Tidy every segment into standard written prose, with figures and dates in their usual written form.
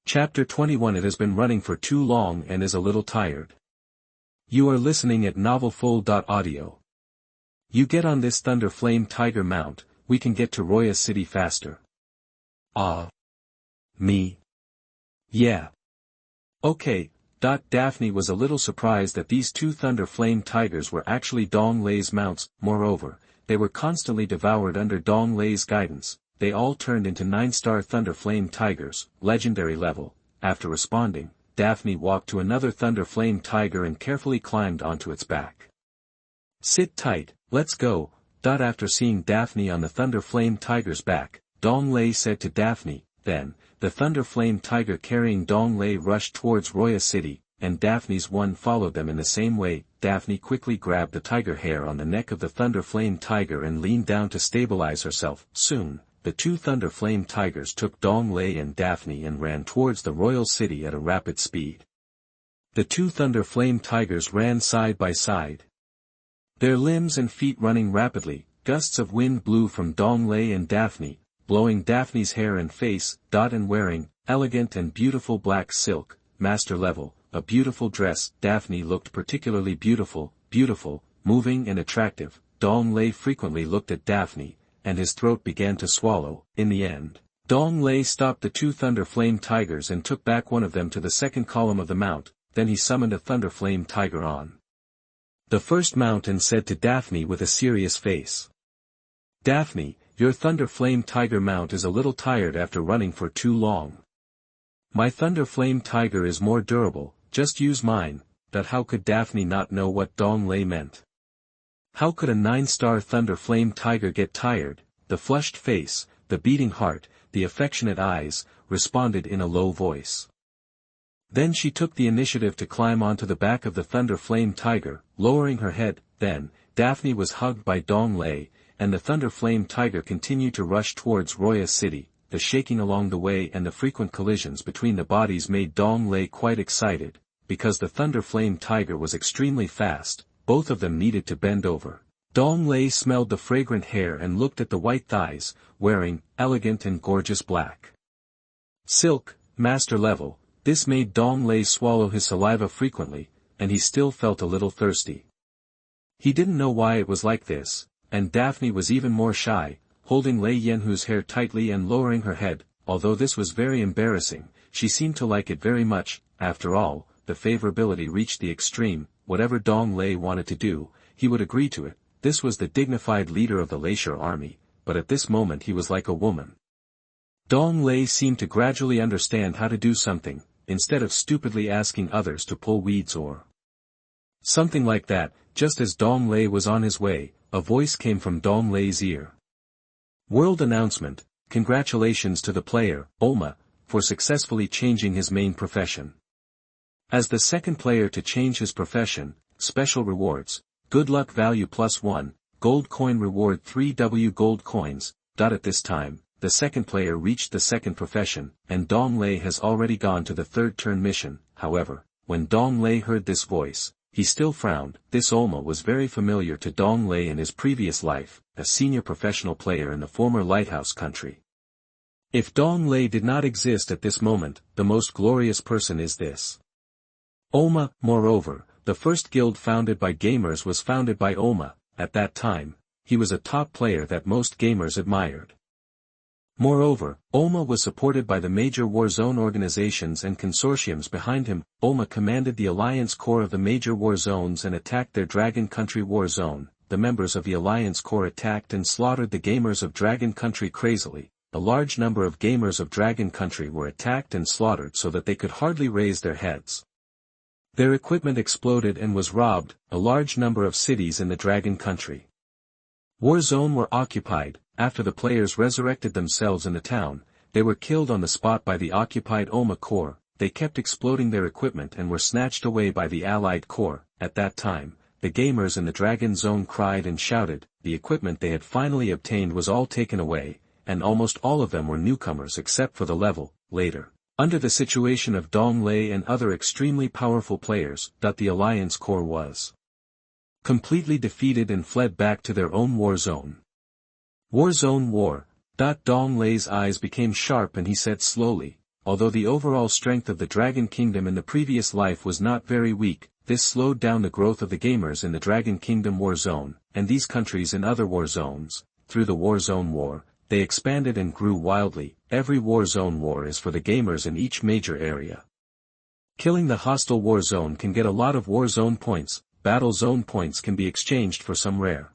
Chapter 21. It has been running for too long and is a little tired. You are listening at novelfull.audio. You get on this Thunder Flame Tiger mount, we can get to Roya City faster. Ah. Me? Yeah. Okay. Daphne was a little surprised that these two Thunder Flame Tigers were actually Dong Lei's mounts. Moreover, they were constantly devoured under Dong Lei's guidance. They all turned into 9-star Thunder Flame Tigers, legendary level. After responding, Daphne walked to another Thunder Flame Tiger and carefully climbed onto its back. Sit tight, let's go. After seeing Daphne on the Thunder Flame Tiger's back, Dong Lei said to Daphne. Then, the Thunder Flame Tiger carrying Dong Lei rushed towards Roya City, and Daphne's one followed them in the same way. Daphne quickly grabbed the tiger hair on the neck of the Thunder Flame Tiger and leaned down to stabilize herself. Soon, the two Thunder Flame Tigers took Dong Lei and Daphne and ran towards the royal city at a rapid speed. The two Thunder Flame Tigers ran side by side, their limbs and feet running rapidly. Gusts of wind blew from Dong Lei and Daphne, blowing Daphne's hair and face. And wearing elegant and beautiful black silk, master level, a beautiful dress. Daphne looked particularly beautiful, moving and attractive. Dong Lei frequently looked at Daphne, and his throat began to swallow. In the end, Dong Lei stopped the two Thunder Flame Tigers and took back one of them to the second column of the mount. Then he summoned a Thunder Flame Tiger on the first mount and said to Daphne with a serious face. Daphne, your Thunder Flame Tiger mount is a little tired after running for too long. My Thunder Flame Tiger is more durable, just use mine. How could Daphne not know what Dong Lei meant? How could a 9-star Thunder Flame Tiger get tired? The flushed face, the beating heart, the affectionate eyes, responded in a low voice. Then she took the initiative to climb onto the back of the Thunder Flame Tiger, lowering her head. Then, Daphne was hugged by Dong Lei, and the Thunder Flame Tiger continued to rush towards Roya City. The shaking along the way and the frequent collisions between the bodies made Dong Lei quite excited. Because the Thunder Flame Tiger was extremely fast, both of them needed to bend over. Dong Lei smelled the fragrant hair and looked at the white thighs, wearing elegant and gorgeous black silk, master level. This made Dong Lei swallow his saliva frequently, and he still felt a little thirsty. He didn't know why it was like this, and Daphne was even more shy, holding Lei Yanhu's hair tightly and lowering her head. Although this was very embarrassing, she seemed to like it very much. After all, the favorability reached the extreme. Whatever Dong Lei wanted to do, he would agree to it. This was the dignified leader of the Leisure army, but at this moment he was like a woman. Dong Lei seemed to gradually understand how to do something, instead of stupidly asking others to pull weeds or something like that. Just as Dong Lei was on his way, a voice came from Dong Lei's ear. World announcement: congratulations to the player, Oma, for successfully changing his main profession. As the second player to change his profession, special rewards: good luck value +1, gold coin reward 3W gold coins. At this time, the second player reached the second profession, and Dong Lei has already gone to the third turn mission. However, when Dong Lei heard this voice, he still frowned. This Oma was very familiar to Dong Lei in his previous life, a senior professional player in the former Lighthouse country. If Dong Lei did not exist at this moment, the most glorious person is this Oma. Moreover, the first guild founded by gamers was founded by Oma. At that time, he was a top player that most gamers admired. Moreover, Oma was supported by the major war zone organizations and consortiums behind him. Oma commanded the Alliance Corps of the major war zones and attacked their Dragon Country war zone. The members of the Alliance Corps attacked and slaughtered the gamers of Dragon Country crazily. A large number of gamers of Dragon Country were attacked and slaughtered so that they could hardly raise their heads. Their equipment exploded and was robbed. A large number of cities in the Dragon Country war zone were occupied. After the players resurrected themselves in the town, they were killed on the spot by the occupied Oma Corps. They kept exploding their equipment and were snatched away by the Allied Corps. At that time, the gamers in the Dragon Zone cried and shouted. The equipment they had finally obtained was all taken away, and almost all of them were newcomers except for the level. Later, under the situation of Dong Lei and other extremely powerful players, the Alliance Corps was completely defeated and fled back to their own war zone. War zone war. Dong Lei's eyes became sharp and he said slowly, although the overall strength of the Dragon Kingdom in the previous life was not very weak, this slowed down the growth of the gamers in the Dragon Kingdom war zone, and these countries in other war zones. Through the war zone war, they expanded and grew wildly. Every war zone war is for the gamers in each major area. Killing the hostile war zone can get a lot of war zone points. Battle zone points can be exchanged for some rare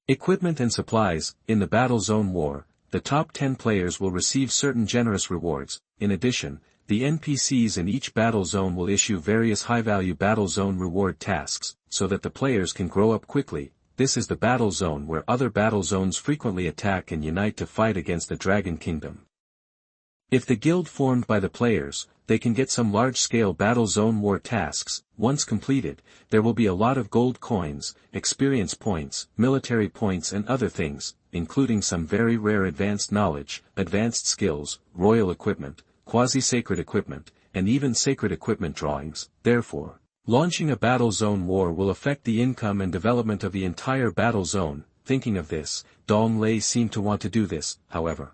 equipment and supplies. In the battle zone war, the top 10 players will receive certain generous rewards. In addition, the NPCs in each battle zone will issue various high-value battle zone reward tasks, so that the players can grow up quickly. This is the battle zone where other battle zones frequently attack and unite to fight against the Dragon Kingdom. If the guild formed by the players, they can get some large-scale battle zone war tasks. Once completed, there will be a lot of gold coins, experience points, military points and other things, including some very rare advanced knowledge, advanced skills, royal equipment, quasi-sacred equipment, and even sacred equipment drawings. Therefore, launching a battle zone war will affect the income and development of the entire battle zone. Thinking of this, Dong Lei seemed to want to do this, however.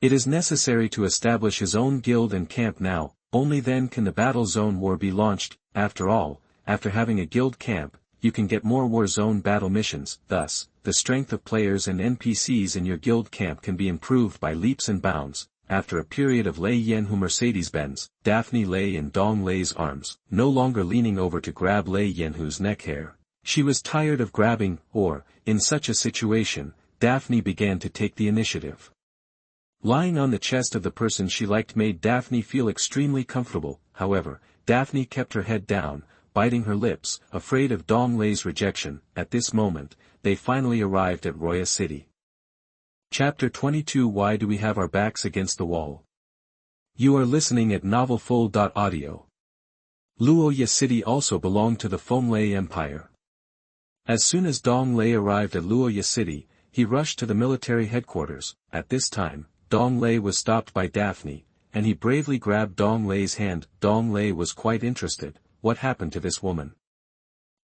It is necessary to establish his own guild and camp now, only then can the battle zone war be launched. After all, after having a guild camp, you can get more war zone battle missions. Thus, the strength of players and NPCs in your guild camp can be improved by leaps and bounds. After a period of Lei Yanhu Mercedes-Benz, Daphne lay in Dong Lei's arms, no longer leaning over to grab Lei Yanhu's neck hair. She was tired of grabbing, or, in such a situation, Daphne began to take the initiative. Lying on the chest of the person she liked made Daphne feel extremely comfortable. However, Daphne kept her head down, biting her lips, afraid of Dong Lei's rejection. At this moment, they finally arrived at Roya City. Chapter 22. Why do we have our backs against the wall? You are listening at novelfull.audio. Luoya City also belonged to the Fenglei Empire. As soon as Dong Lei arrived at Luoya City, he rushed to the military headquarters. At this time, Dong Lei was stopped by Daphne, and he bravely grabbed Dong Lei's hand. Dong Lei was quite interested. What happened to this woman?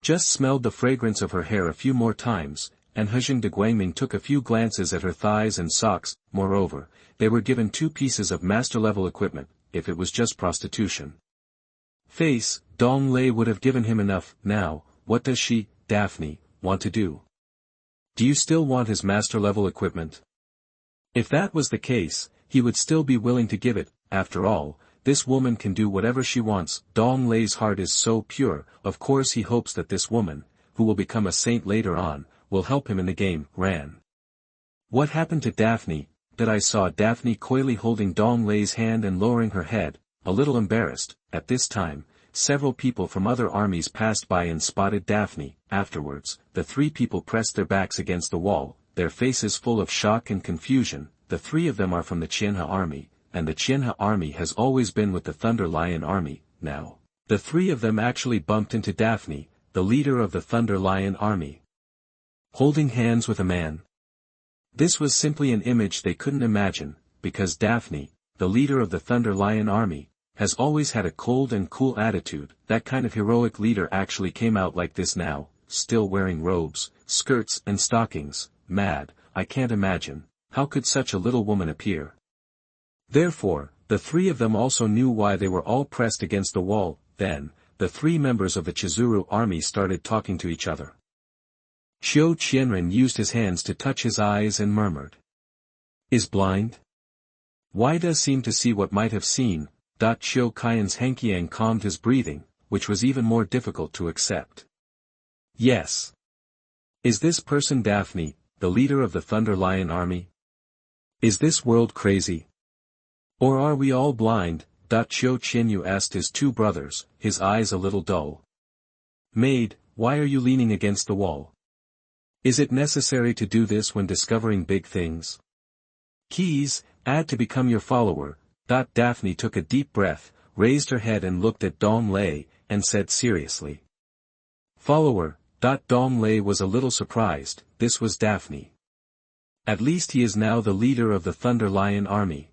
Just smelled the fragrance of her hair a few more times, and Hejing de Guangming took a few glances at her thighs and socks. Moreover, they were given 2 pieces of master-level equipment. If it was just prostitution face, Dong Lei would have given him enough. Now, what does she, Daphne, want to do? Do you still want his master-level equipment? If that was the case, he would still be willing to give it. After all, this woman can do whatever she wants. Dong Lei's heart is so pure. Of course he hopes that this woman, who will become a saint later on, will help him in the game. Ran. What happened to Daphne? That I saw Daphne coyly holding Dong Lei's hand and lowering her head, a little embarrassed. At this time, several people from other armies passed by and spotted Daphne. Afterwards, the 3 people pressed their backs against the wall, their faces full of shock and confusion. The 3 of them are from the Qianhe army, and the Qianhe army has always been with the Thunder Lion army. Now, the 3 of them actually bumped into Daphne, the leader of the Thunder Lion army, holding hands with a man. This was simply an image they couldn't imagine, because Daphne, the leader of the Thunder Lion army, has always had a cold and cool attitude. That kind of heroic leader actually came out like this now, still wearing robes, skirts and stockings. Mad, I can't imagine. How could such a little woman appear? Therefore, the 3 of them also knew why they were all pressed against the wall. Then, the 3 members of the Chizuru army started talking to each other. Xiao Qianren used his hands to touch his eyes and murmured. Is blind? Why does seem to see what might have seen? Qiao Qian's Hanqiang calmed his breathing, which was even more difficult to accept. Yes. Is this person Daphne, the leader of the Thunder Lion army? Is this world crazy? Or are we all blind? Qiao Qianyu asked his 2 brothers, his eyes a little dull. Maid, why are you leaning against the wall? Is it necessary to do this when discovering big things? Keys, add to become your follower. Daphne took a deep breath, raised her head and looked at Dong Lei, and said seriously. Follower. Dong Lei was a little surprised. This was Daphne. At least he is now the leader of the Thunder Lion army.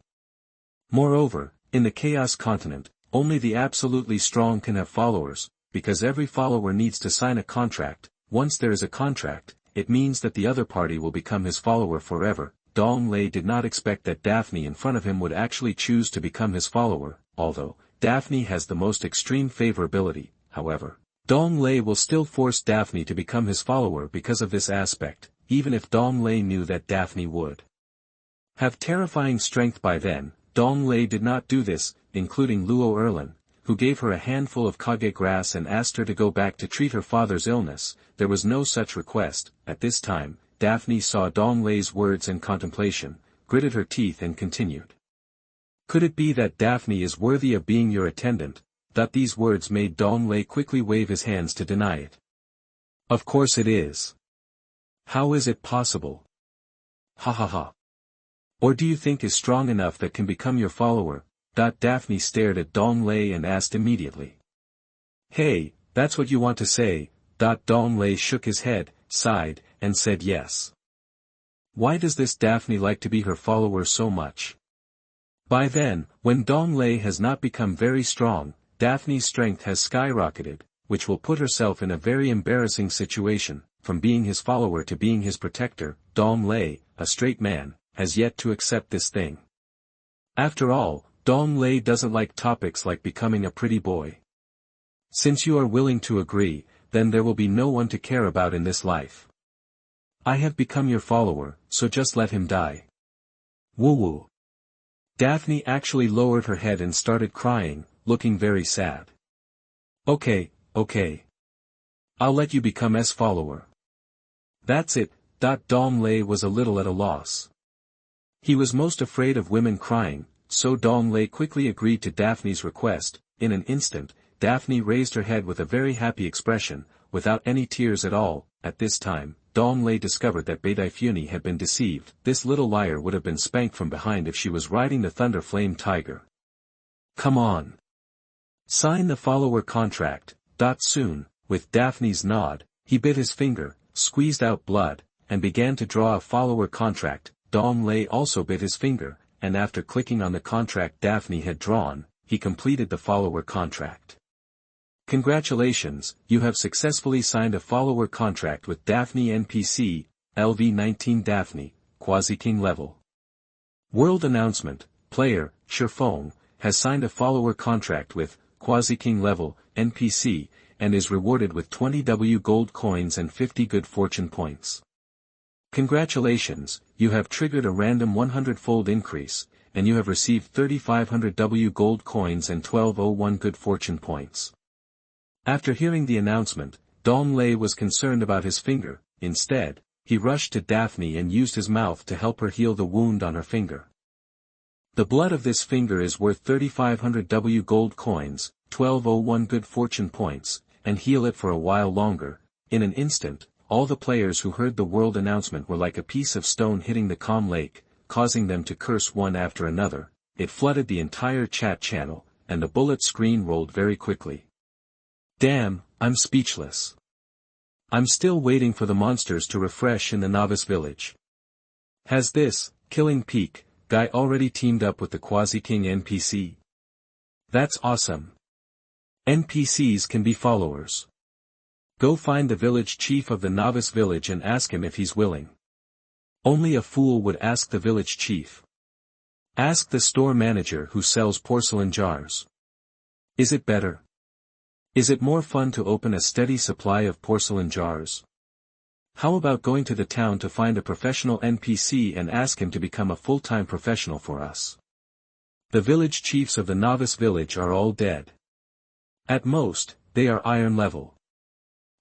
Moreover, in the Chaos Continent, only the absolutely strong can have followers, because every follower needs to sign a contract. Once there is a contract, it means that the other party will become his follower forever. Dong Lei did not expect that Daphne in front of him would actually choose to become his follower, although Daphne has the most extreme favorability. However, Dong Lei will still force Daphne to become his follower because of this aspect, even if Dong Lei knew that Daphne would have terrifying strength by then. Dong Lei did not do this, including Luo Erlin, who gave her a handful of kage grass and asked her to go back to treat her father's illness. There was no such request. At this time, Daphne saw Dong Lei's words in contemplation, gritted her teeth and continued. Could it be that Daphne is worthy of being your attendant? That these words made Dong Lei quickly wave his hands to deny it. Of course it is. How is it possible? Ha ha ha. Or do you think is strong enough that can become your follower? Daphne stared at Dong Lei and asked immediately. Hey, that's what you want to say? Dong Lei shook his head, sighed, and said yes. Why does this Daphne like to be her follower so much? By then, when Dong Lei has not become very strong, Daphne's strength has skyrocketed, which will put herself in a very embarrassing situation. From being his follower to being his protector, Dong Lei, a straight man, has yet to accept this thing. After all, Dong Lei doesn't like topics like becoming a pretty boy. Since you are willing to agree, then there will be no one to care about in this life. I have become your follower, so just let him die. Woo-woo. Daphne actually lowered her head and started crying, looking very sad. Okay. I'll let you become S follower. That's it. Dong Lei was a little at a loss. He was most afraid of women crying, so Dong Lei quickly agreed to Daphne's request. In an instant, Daphne raised her head with a very happy expression, without any tears at all. At this time, Dong Lei discovered that Beidai had been deceived. This little liar would have been spanked from behind if she was riding the Thunder Flame Tiger. Come on. Sign the follower contract. Soon, with Daphne's nod, he bit his finger, squeezed out blood, and began to draw a follower contract. Dong Lei also bit his finger, and after clicking on the contract Daphne had drawn, he completed the follower contract. Congratulations, you have successfully signed a follower contract with Daphne NPC, LV19 Daphne, Quasi-King level. World announcement, player, Shi Feng, has signed a follower contract with Quasi-King level, NPC, and is rewarded with 20 W gold coins and 50 good fortune points. Congratulations, you have triggered a random 100-fold increase, and you have received 3,500 W gold coins and 1201 good fortune points. After hearing the announcement, Dong Lei was concerned about his finger. Instead, he rushed to Daphne and used his mouth to help her heal the wound on her finger. The blood of this finger is worth 3,500 W gold coins, 1201 good fortune points, and heal it for a while longer. In an instant, all the players who heard the world announcement were like a piece of stone hitting the calm lake, causing them to curse one after another. It flooded the entire chat channel, and the bullet screen rolled very quickly. Damn, I'm speechless. I'm still waiting for the monsters to refresh in the novice village. Has this, Killing Peak, guy already teamed up with the Quasi-King NPC? That's awesome. NPCs can be followers. Go find the village chief of the novice village and ask him if he's willing. Only a fool would ask the village chief. Ask the store manager who sells porcelain jars. Is it better? Is it more fun to open a steady supply of porcelain jars? How about going to the town to find a professional NPC and ask him to become a full-time professional for us? The village chiefs of the novice village are all dead. At most, they are iron level.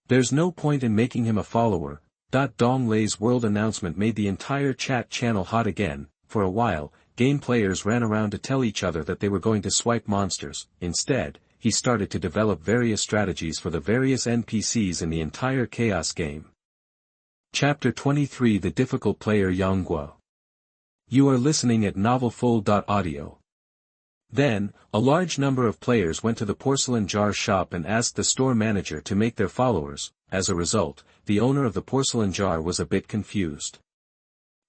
There's no point in making him a follower. Dong Lei's world announcement made the entire chat channel hot again. For a while, game players ran around to tell each other that they were going to swipe monsters. Instead, he started to develop various strategies for the various NPCs in the entire Chaos game. Chapter 23 The Difficult Player Yang Guo. You are listening at novelfull.audio. Then, a large number of players went to the porcelain jar shop and asked the store manager to make their followers. As a result, the owner of the porcelain jar was a bit confused.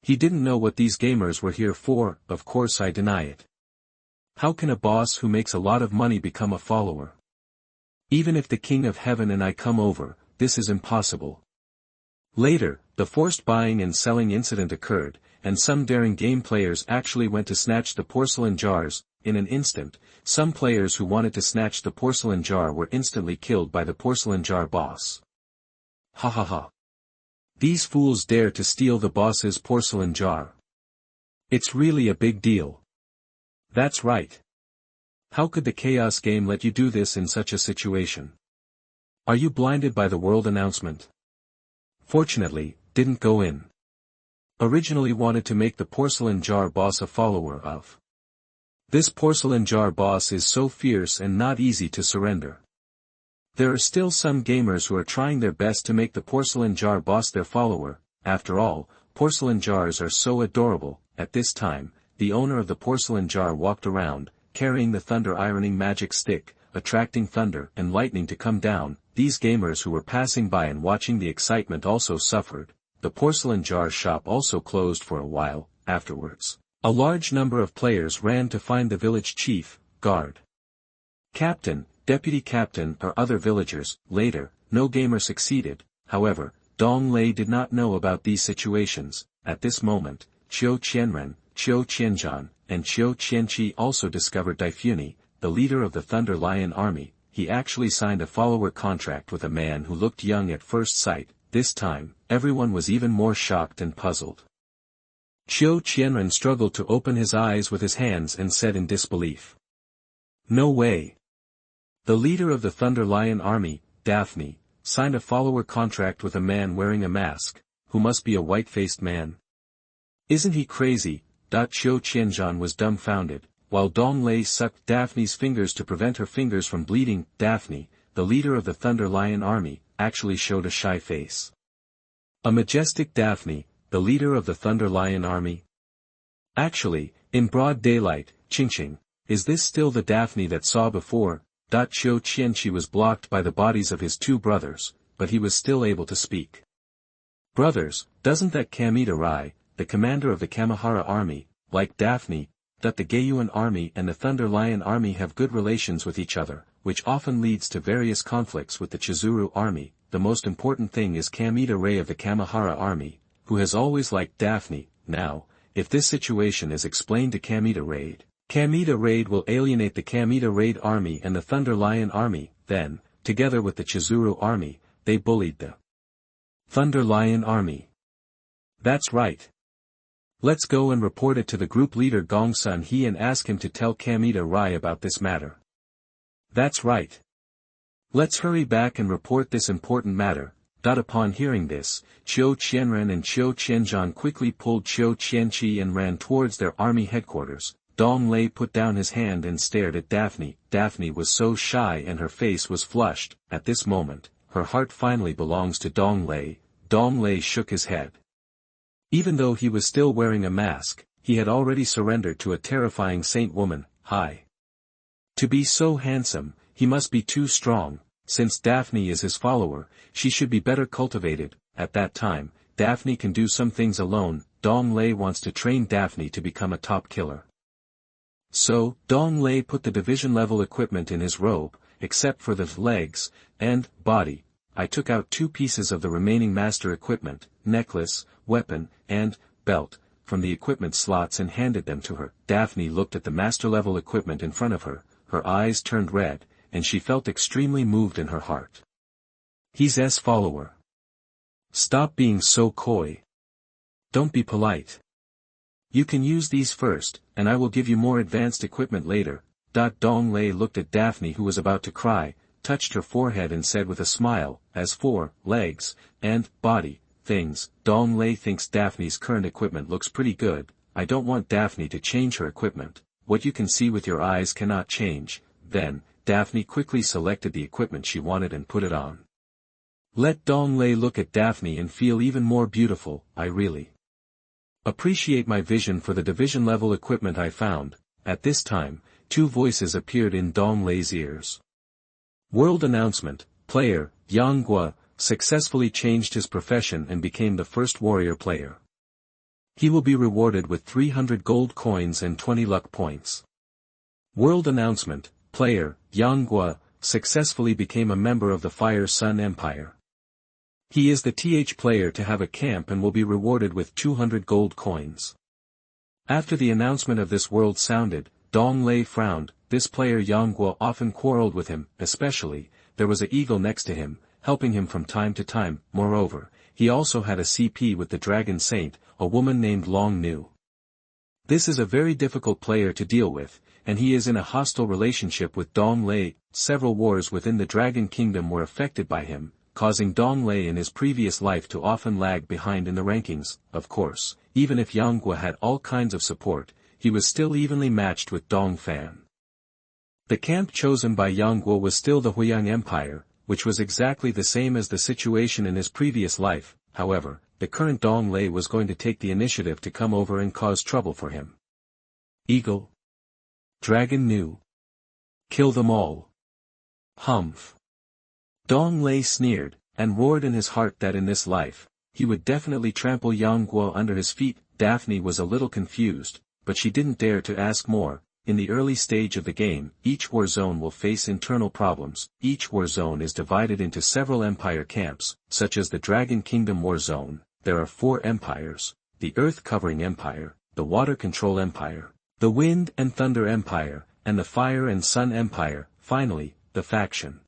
He didn't know what these gamers were here for. Of course I deny it. How can a boss who makes a lot of money become a follower? Even if the King of Heaven and I come over, this is impossible. Later, the forced buying and selling incident occurred, and some daring game players actually went to snatch the porcelain jars. In an instant, some players who wanted to snatch the porcelain jar were instantly killed by the porcelain jar boss. Ha ha ha. These fools dare to steal the boss's porcelain jar. It's really a big deal. That's right. How could the Chaos game let you do this in such a situation? Are you blinded by the world announcement? Fortunately, didn't go in. Originally wanted to make the porcelain jar boss a follower of. This porcelain jar boss is so fierce and not easy to surrender. There are still some gamers who are trying their best to make the porcelain jar boss their follower. After all, porcelain jars are so adorable. At this time, the owner of the porcelain jar walked around, carrying the thunder ironing magic stick, attracting thunder and lightning to come down. These gamers who were passing by and watching the excitement also suffered. The porcelain jar shop also closed for a while. Afterwards, a large number of players ran to find the village chief, guard, captain, deputy captain or other villagers. Later, no gamer succeeded. However, Dong Lei did not know about these situations. At this moment, Qiu Qianren, Qiu Qianzhan, and Qiu Qianqi also discovered Daifuni, the leader of the Thunder Lion army. He actually signed a follower contract with a man who looked young at first sight. This time, everyone was even more shocked and puzzled. Qiu Qianren struggled to open his eyes with his hands and said in disbelief, "No way. The leader of the Thunder Lion army, Daphne, signed a follower contract with a man wearing a mask, who must be a white-faced man. Isn't he crazy?" Qiu Qianzhan was dumbfounded, while Dong Lei sucked Daphne's fingers to prevent her fingers from bleeding. Daphne, the leader of the Thunder Lion army, actually showed a shy face. A majestic Daphne, the leader of the Thunder Lion army? Actually, in broad daylight, Qingqing, is this still the Daphne that saw before? Qiu Qianqi was blocked by the bodies of his two brothers, but he was still able to speak. "Brothers, doesn't that Kamita Rai, the commander of the Kamihara army, like Daphne, that the Gaiyuan army and the Thunder Lion army have good relations with each other, which often leads to various conflicts with the Chizuru army? The most important thing is Kamita Rai of the Kamihara army, who has always liked Daphne. Now, if this situation is explained to Kamita Rai will alienate the Kamita Rai army and the Thunder Lion army. Then, together with the Chizuru army, they bullied the Thunder Lion army. That's right. Let's go and report it to the group leader Gong Sun He and ask him to tell Kamita Rai about this matter. That's right. Let's hurry back and report this important matter." Upon hearing this, Qiu Qianren and Qiu Qianzhan quickly pulled Qiu Qianqi and ran towards their army headquarters. Dong Lei put down his hand and stared at Daphne. Daphne was so shy and her face was flushed. At this moment, her heart finally belongs to Dong Lei. Dong Lei shook his head. Even though he was still wearing a mask, he had already surrendered to a terrifying saint woman. Hi. To be so handsome, he must be too strong. Since Daphne is his follower, she should be better cultivated. At that time, Daphne can do some things alone. Dong Lei wants to train Daphne to become a top killer. So, Dong Lei put the division-level equipment in his robe, except for the legs and body. I took out 2 pieces of the remaining master equipment, necklace, weapon, and belt, from the equipment slots and handed them to her. Daphne looked at the master-level equipment in front of her, her eyes turned red, and she felt extremely moved in her heart. He's S follower. Stop being so coy. Don't be polite. You can use these first, and I will give you more advanced equipment later. Dong Lei looked at Daphne who was about to cry, touched her forehead and said with a smile, "As for legs and body things, Dong Lei thinks Daphne's current equipment looks pretty good. I don't want Daphne to change her equipment. What you can see with your eyes cannot change." Then, Daphne quickly selected the equipment she wanted and put it on. Let Dong Lei look at Daphne and feel even more beautiful. I really appreciate my vision for the division-level equipment I found. At this time, 2 voices appeared in Dong Lei's ears. World announcement: player, Yang Guo, successfully changed his profession and became the first warrior player. He will be rewarded with 300 gold coins and 20 luck points. World announcement: player, Yang Guo, successfully became a member of the Fire Sun Empire. He is the player to have a camp and will be rewarded with 200 gold coins. After the announcement of this world sounded, Dong Lei frowned. This player Yang Guo often quarreled with him, especially, there was an eagle next to him, helping him from time to time. Moreover, he also had a CP with the Dragon Saint, a woman named Long Nu. This is a very difficult player to deal with, and he is in a hostile relationship with Dong Lei. Several wars within the Dragon Kingdom were affected by him, causing Dong Lei in his previous life to often lag behind in the rankings. Of course, even if Yang Guo had all kinds of support, he was still evenly matched with Dong Fan. The camp chosen by Yang Guo was still the Huiyang Empire, which was exactly the same as the situation in his previous life. However, the current Dong Lei was going to take the initiative to come over and cause trouble for him. Eagle. Dragon Nu. Kill them all. Humph. Dong Lei sneered, and roared in his heart that in this life, he would definitely trample Yang Guo under his feet. Daphne was a little confused, but she didn't dare to ask more. In the early stage of the game, each war zone will face internal problems. Each war zone is divided into several empire camps, such as the Dragon Kingdom War Zone. There are 4 empires: the Earth Covering Empire, the Water Control Empire, the Wind and Thunder Empire, and the Fire and Sun Empire. Finally, the faction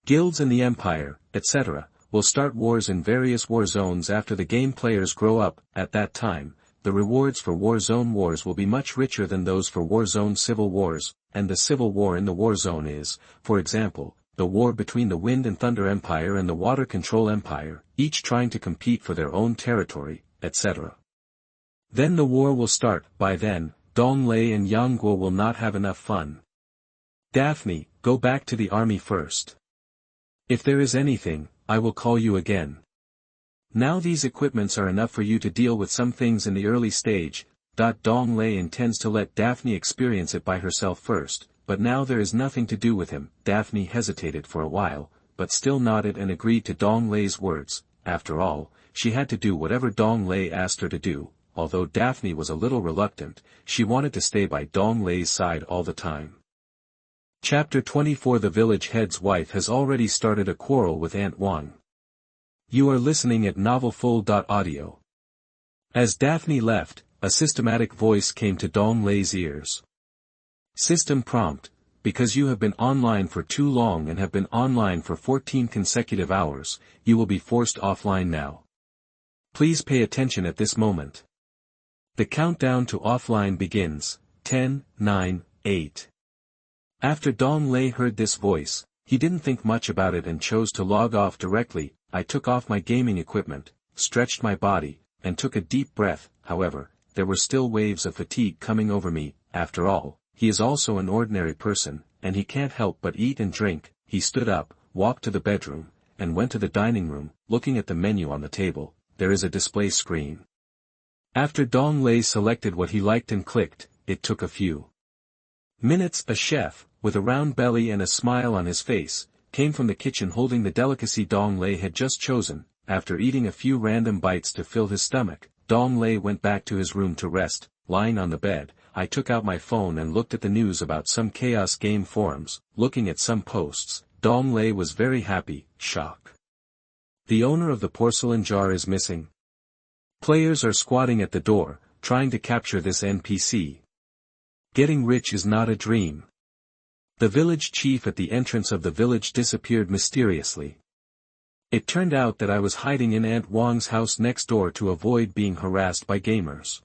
guilds in the empire, etc., will start wars in various war zones after the game players grow up. At that time, the rewards for war zone wars will be much richer than those for war zone civil wars, and the civil war in the war zone is, for example, the war between the Wind and Thunder Empire and the Water Control Empire, each trying to compete for their own territory, etc. Then the war will start. By then, Dong Lei and Yang Guo will not have enough fun. Daphne, go back to the army first. If there is anything, I will call you again. Now these equipments are enough for you to deal with some things in the early stage. Dong Lei intends to let Daphne experience it by herself first, but now there is nothing to do with him. Daphne hesitated for a while, but still nodded and agreed to Dong Lei's words. After all, she had to do whatever Dong Lei asked her to do. Although Daphne was a little reluctant, she wanted to stay by Dong Lei's side all the time. Chapter 24. The village head's wife has already started a quarrel with Aunt Wang. You are listening at novelfull.audio. As Daphne left, a systematic voice came to Dong Lei's ears. System prompt: because you have been online for too long and have been online for 14 consecutive hours, you will be forced offline now. Please pay attention at this moment. The countdown to offline begins. 10, 9, 8. After Dong Lei heard this voice, he didn't think much about it and chose to log off directly. I took off my gaming equipment, stretched my body, and took a deep breath. However, there were still waves of fatigue coming over me. After all, he is also an ordinary person, and he can't help but eat and drink. He stood up, walked to the bedroom, and went to the dining room. Looking at the menu on the table, there is a display screen. After Dong Lei selected what he liked and clicked, it took a few minutes. A chef, with a round belly and a smile on his face, came from the kitchen holding the delicacy Dong Lei had just chosen. After eating a few random bites to fill his stomach, Dong Lei went back to his room to rest. Lying on the bed, I took out my phone and looked at the news about some Chaos Game forums. Looking at some posts, Dong Lei was very happy. Shock. The owner of the porcelain jar is missing. Players are squatting at the door, trying to capture this NPC. Getting rich is not a dream. The village chief at the entrance of the village disappeared mysteriously. It turned out that I was hiding in Aunt Wang's house next door to avoid being harassed by gamers.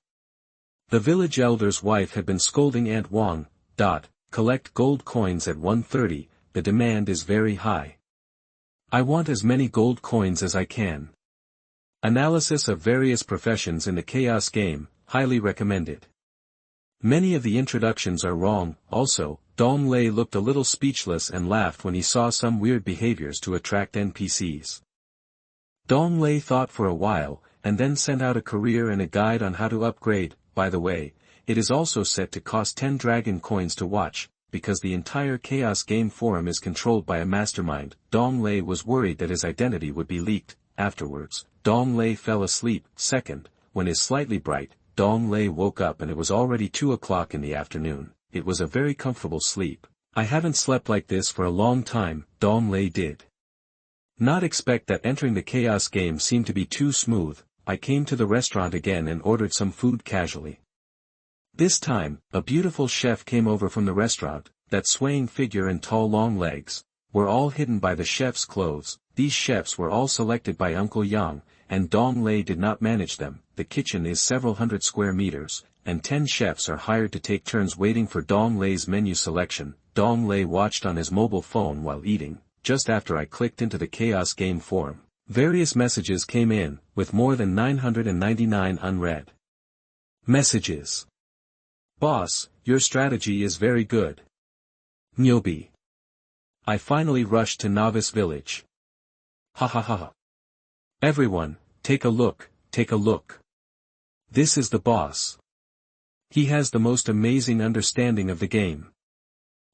The village elder's wife had been scolding Aunt Wang. Collect gold coins at 1:30, the demand is very high. I want as many gold coins as I can. Analysis of various professions in the Chaos Game, highly recommended. Many of the introductions are wrong. Also, Dong Lei looked a little speechless and laughed when he saw some weird behaviors to attract NPCs. Dong Lei thought for a while, and then sent out a career and a guide on how to upgrade. By the way, it is also set to cost 10 dragon coins to watch, because the entire Chaos Game forum is controlled by a mastermind. Dong Lei was worried that his identity would be leaked. Afterwards, Dong Lei fell asleep. Second, when it is slightly bright, Dong Lei woke up and it was already 2 o'clock in the afternoon. It was a very comfortable sleep. I haven't slept like this for a long time, Dong Lei did. Not expect that entering the chaos game seemed to be too smooth. I came to the restaurant again and ordered some food casually. This time, a beautiful chef came over from the restaurant. That swaying figure and tall long legs were all hidden by the chef's clothes. These chefs were all selected by Uncle Yang, and Dong Lei did not manage them. The kitchen is several hundred square meters, and 10 chefs are hired to take turns waiting for Dong Lei's menu selection. Dong Lei watched on his mobile phone while eating. Just after I clicked into the Chaos Game forum, various messages came in, with more than 999 unread messages. Boss, your strategy is very good. Nyobi. I finally rushed to Novice Village. Ha ha ha ha. Everyone, take a look, take a look. This is the boss. He has the most amazing understanding of the game.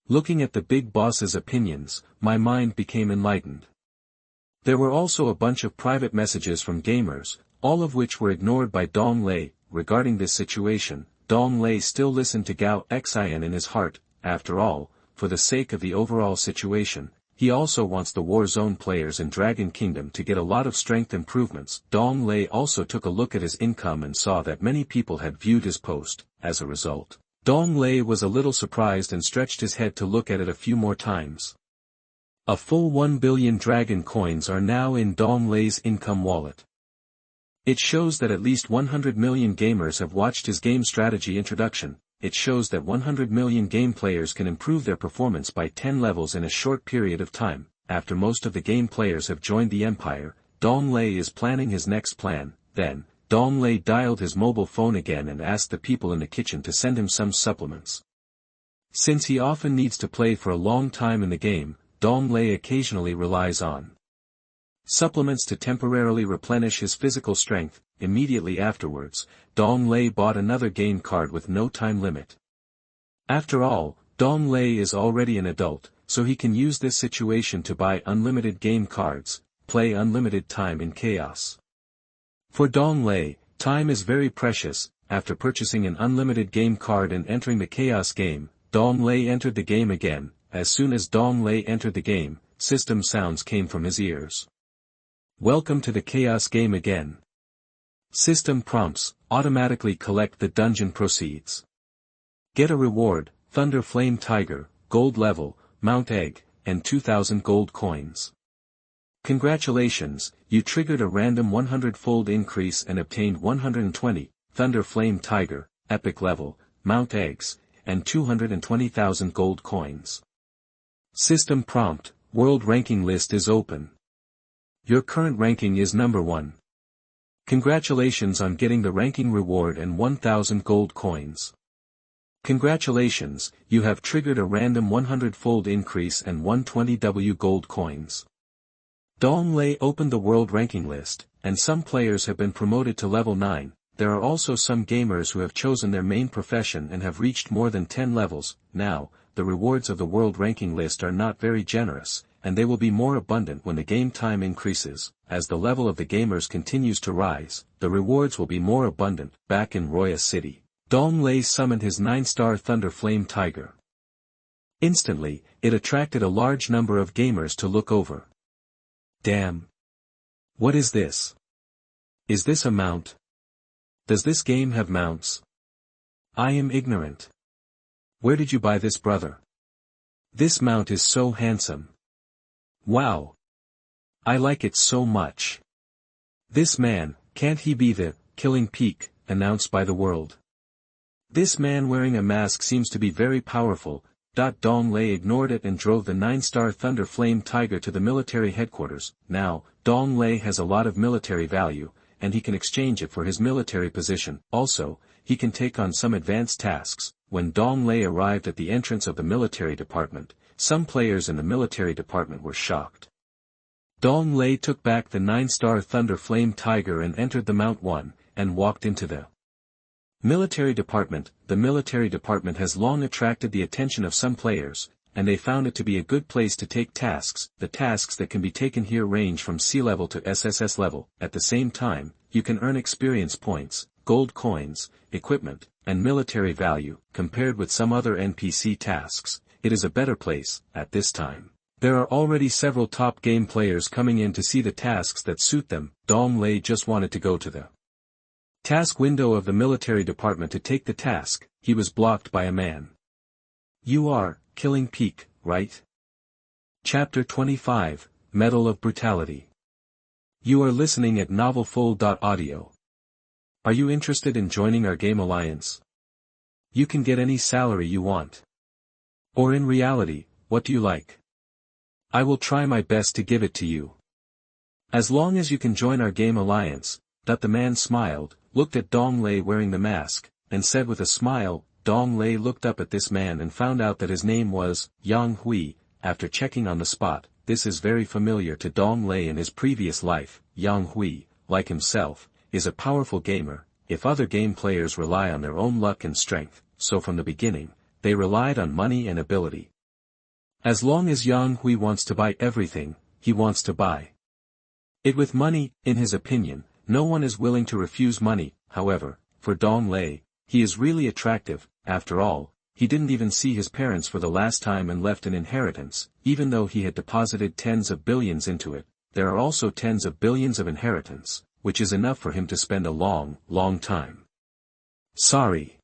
Looking at the big boss's opinions, my mind became enlightened. There were also a bunch of private messages from gamers, all of which were ignored by Dong Lei. Regarding this situation, Dong Lei still listened to Gao Xian in his heart. After all, for the sake of the overall situation, he also wants the War Zone players in Dragon Kingdom to get a lot of strength improvements. Dong Lei also took a look at his income and saw that many people had viewed his post. As a result, Dong Lei was a little surprised and stretched his head to look at it a few more times. A full 1 billion dragon coins are now in Dong Lei's income wallet. It shows that at least 100 million gamers have watched his game strategy introduction. It shows that 100 million game players can improve their performance by 10 levels in a short period of time. After most of the game players have joined the empire, Dong Lei is planning his next plan. Then, Dong Lei dialed his mobile phone again and asked the people in the kitchen to send him some supplements. Since he often needs to play for a long time in the game, Dong Lei occasionally relies on supplements to temporarily replenish his physical strength. Immediately afterwards, Dong Lei bought another game card with no time limit. After all, Dong Lei is already an adult, so he can use this situation to buy unlimited game cards, play unlimited time in chaos. For Dong Lei, time is very precious. After purchasing an unlimited game card and entering the chaos game, Dong Lei entered the game again. As soon as Dong Lei entered the game, system sounds came from his ears. Welcome to the chaos game again. System prompts, automatically collect the dungeon proceeds. Get a reward, Thunder Flame Tiger, gold level, Mount Egg, and 2000 gold coins. Congratulations, you triggered a random 100-fold increase and obtained 120, Thunder Flame Tiger, epic level, Mount Eggs, and 220,000 gold coins. System prompt, world ranking list is open. Your current ranking is number 1. Congratulations on getting the ranking reward and 1000 gold coins. Congratulations, you have triggered a random 100-fold increase and 120 gold coins. Dong Lei opened the world ranking list, and some players have been promoted to level 9. There are also some gamers who have chosen their main profession and have reached more than 10 levels. Now, the rewards of the world ranking list are not very generous, and they will be more abundant when the game time increases. As the level of the gamers continues to rise, the rewards will be more abundant. Back in Roya City, Dong Lei summoned his 9-star Thunder Flame Tiger. Instantly, it attracted a large number of gamers to look over. Damn! What is this? Is this a mount? Does this game have mounts? I am ignorant. Where did you buy this, brother? This mount is so handsome. Wow! I like it so much. This man, can't he be the killing peak, announced by the world? This man wearing a mask seems to be very powerful. Dong Lei ignored it and drove the 9-star Thunder Flame Tiger to the military headquarters. Now, Dong Lei has a lot of military value, and he can exchange it for his military position. Also, he can take on some advanced tasks. When Dong Lei arrived at the entrance of the military department, some players in the military department were shocked. Dong Lei took back the 9-star Thunder Flame Tiger and entered the Mount 1, and walked into the military department. The military department has long attracted the attention of some players, and they found it to be a good place to take tasks. The tasks that can be taken here range from C level to SSS level. At the same time, you can earn experience points, gold coins, equipment, and military value. Compared with some other NPC tasks, it is a better place. At this time, There are already several top game players coming in to see the tasks that suit them. Dong Lei just wanted to go to the task window of the military department to take the task. He was blocked by a man. You are, Killing Peak, right? Chapter 25, Medal of Brutality. You are listening at novelfull.audio. Are you interested in joining our game alliance? You can get any salary you want. Or in reality, what do you like? I will try my best to give it to you. As long as you can join our game alliance. The man smiled, looked at Dong Lei wearing the mask, and said with a smile. Dong Lei looked up at this man and found out that his name was Yang Hui. After checking on the spot, this is very familiar to Dong Lei in his previous life. Yang Hui, like himself, is a powerful gamer. If other game players rely on their own luck and strength, so from the beginning, they relied on money and ability. As long as Yang Hui wants to buy everything, he wants to buy it with money. In his opinion, no one is willing to refuse money. However, for Dong Lei, he is really attractive. After all, he didn't even see his parents for the last time and left an inheritance. Even though he had deposited tens of billions into it, there are also tens of billions of inheritance, which is enough for him to spend a long, long time. Sorry.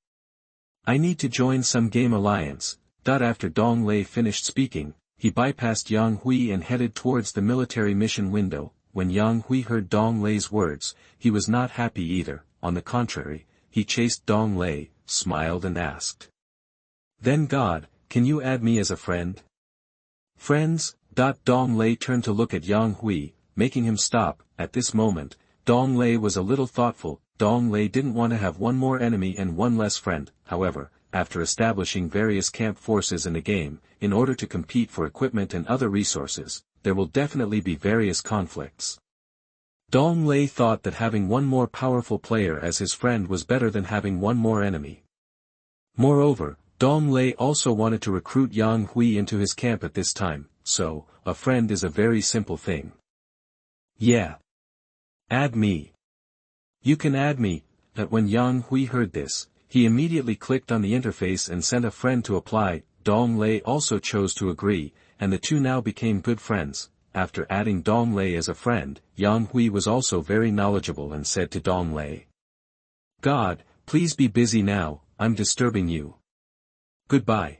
I need to join some game alliance. After Dong Lei finished speaking, he bypassed Yang Hui and headed towards the military mission window. When Yang Hui heard Dong Lei's words, he was not happy either. On the contrary, he chased Dong Lei, smiled and asked. Then God, can you add me as a friend? Friends? Dong Lei turned to look at Yang Hui, making him stop. At this moment, Dong Lei was a little thoughtful. Dong Lei didn't want to have one more enemy and one less friend. However, after establishing various camp forces in the game, in order to compete for equipment and other resources, there will definitely be various conflicts. Dong Lei thought that having one more powerful player as his friend was better than having one more enemy. Moreover, Dong Lei also wanted to recruit Yang Hui into his camp at this time, so, a friend is a very simple thing. Yeah. Add me. You can add me. When Yang Hui heard this, he immediately clicked on the interface and sent a friend to apply. Dong Lei also chose to agree, and the two now became good friends. After adding Dong Lei as a friend, Yang Hui was also very knowledgeable and said to Dong Lei. God, please be busy now, I'm disturbing you. Goodbye.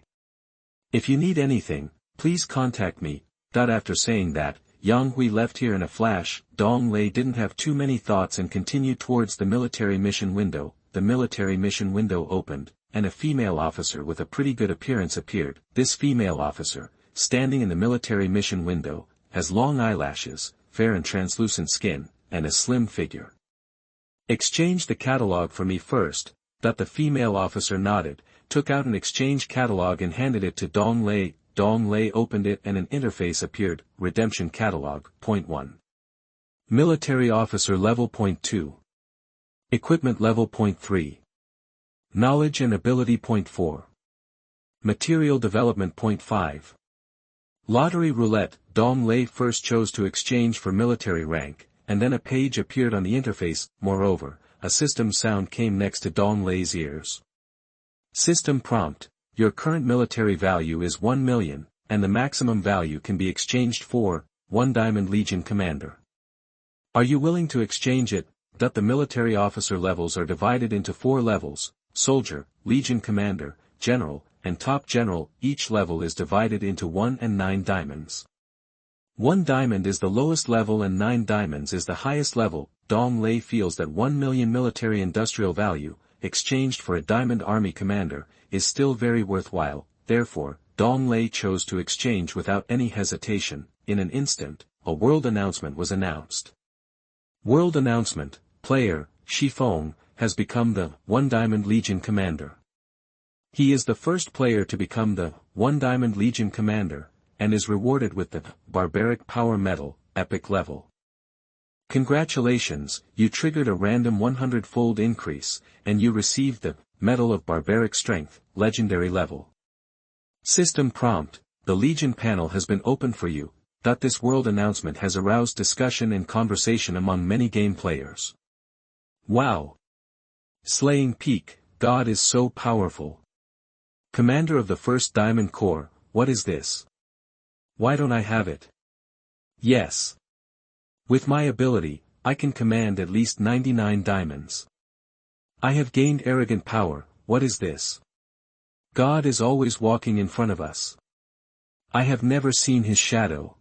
If you need anything, please contact me. After saying that, Yang Hui left here in a flash. Dong Lei didn't have too many thoughts and continued towards the military mission window. The military mission window opened, and a female officer with a pretty good appearance appeared. This female officer, standing in the military mission window, has long eyelashes, fair and translucent skin, and a slim figure. Exchange the catalog for me first. The female officer nodded, took out an exchange catalog and handed it to Dong Lei. Dong Lei opened it and an interface appeared. Redemption catalog, point 1. Military officer level point 2. Equipment level point 3. Knowledge and ability point 4. Material development point 5. Lottery roulette. Dong Lei first chose to exchange for military rank, and then a page appeared on the interface. Moreover, a system sound came next to Dong Lei's ears. System prompt: your current military value is 1 million, and the maximum value can be exchanged for 1 Diamond Legion Commander. Are you willing to exchange it? The military officer levels are divided into 4 levels: Soldier, Legion Commander, General, and Top General. Each level is divided into 1 and 9 diamonds. 1 diamond is the lowest level and 9 diamonds is the highest level. Dong Lei feels that 1 million military industrial value, exchanged for a Diamond Army Commander, is still very worthwhile. Therefore, Dong Lei chose to exchange without any hesitation. In an instant, a world announcement was announced. World announcement: player, Shi Feng, has become the 1 Diamond Legion Commander. He is the first player to become the 1 Diamond Legion Commander, and is rewarded with the Barbaric Power Medal, Epic Level. Congratulations, you triggered a random 100-fold increase, and you received the Medal of Barbaric Strength, Legendary Level. System prompt: the Legion panel has been opened for you. This world announcement has aroused discussion and conversation among many game players. Wow! Slaying Peak, God is so powerful. Commander of the 1st Diamond Corps, what is this? Why don't I have it? Yes. With my ability, I can command at least 99 diamonds. I have gained arrogant power. What is this? God is always walking in front of us. I have never seen his shadow.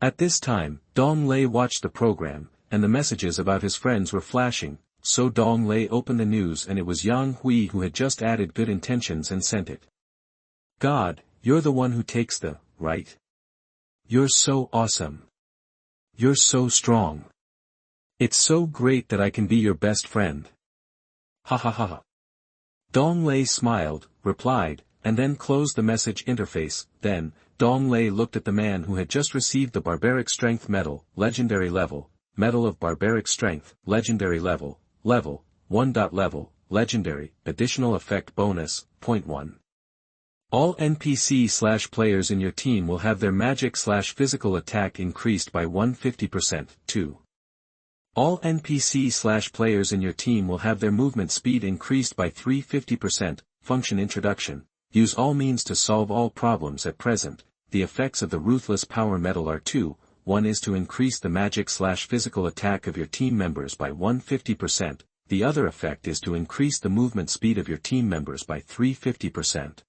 At this time, Dong Lei watched the program, and the messages about his friends were flashing, so Dong Lei opened the news and it was Yang Hui who had just added good intentions and sent it. God, you're the one who takes the, right? You're so awesome. You're so strong. It's so great that I can be your best friend. Ha ha ha ha. Dong Lei smiled, replied, and then closed the message interface. Then, Dong Lei looked at the man who had just received the Barbaric Strength Medal, Legendary Level, Medal of Barbaric Strength, Legendary Level, Level, 1. Level, Legendary, Additional Effect Bonus, 0.1. All NPC/players in your team will have their magic/physical attack increased by 150%, 2. All NPC/players in your team will have their movement speed increased by 350%, function introduction. Use all means to solve all problems at present. The effects of the Ruthless Power Medal are 2. One is to increase the magic/physical attack of your team members by 150%. The other effect is to increase the movement speed of your team members by 350%.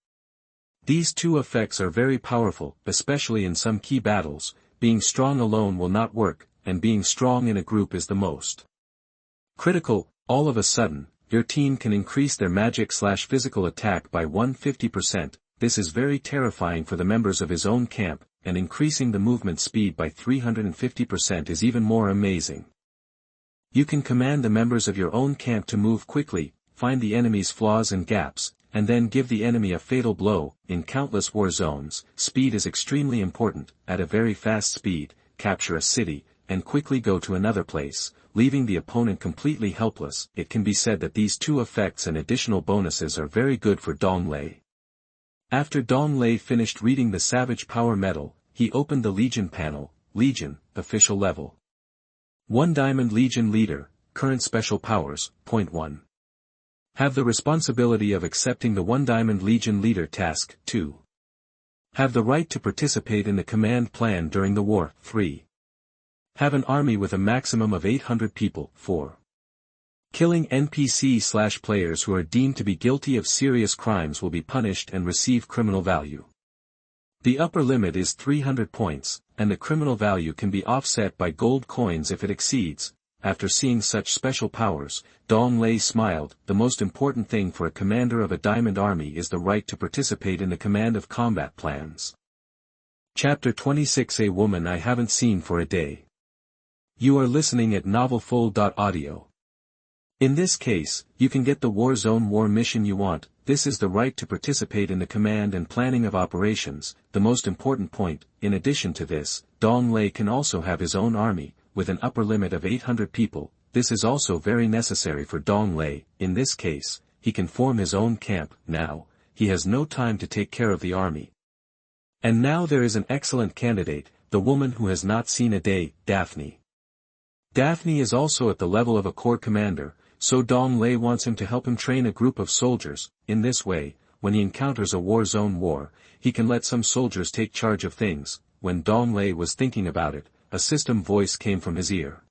These two effects are very powerful, especially in some key battles. Being strong alone will not work, and being strong in a group is the most critical. All of a sudden, your team can increase their magic/physical attack by 150%. This is very terrifying for the members of his own camp, and increasing the movement speed by 350% is even more amazing. You can command the members of your own camp to move quickly, find the enemy's flaws and gaps, and then give the enemy a fatal blow. In countless war zones, speed is extremely important. At a very fast speed, capture a city, and quickly go to another place, leaving the opponent completely helpless. It can be said that these two effects and additional bonuses are very good for Dong Lei. After Dong Lei finished reading the Savage Power Medal, he opened the Legion panel. Legion, official level. 1 Diamond Legion Leader, current special powers, 0.1. Have the responsibility of accepting the 1 Diamond Legion Leader task, 2. Have the right to participate in the command plan during the war, 3. Have an army with a maximum of 800 people, 4. Killing NPC/players who are deemed to be guilty of serious crimes will be punished and receive criminal value. The upper limit is 300 points, and the criminal value can be offset by gold coins if it exceeds. After seeing such special powers, Dong Lei smiled. The most important thing for a commander of a diamond army is the right to participate in the command of combat plans. Chapter 26 A Woman I Haven't Seen for a Day. You are listening at novelfull.audio. In this case, you can get the Warzone war mission you want. This is the right to participate in the command and planning of operations, the most important point. In addition to this, Dong Lei can also have his own army, with an upper limit of 800 people. This is also very necessary for Dong Lei. In this case, he can form his own camp. Now, he has no time to take care of the army. And now there is an excellent candidate, the woman who has not seen a day, Daphne. Daphne is also at the level of a corps commander, so Dong Lei wants him to help him train a group of soldiers. In this way, when he encounters a war zone war, he can let some soldiers take charge of things. When Dong Lei was thinking about it, a system voice came from his ear.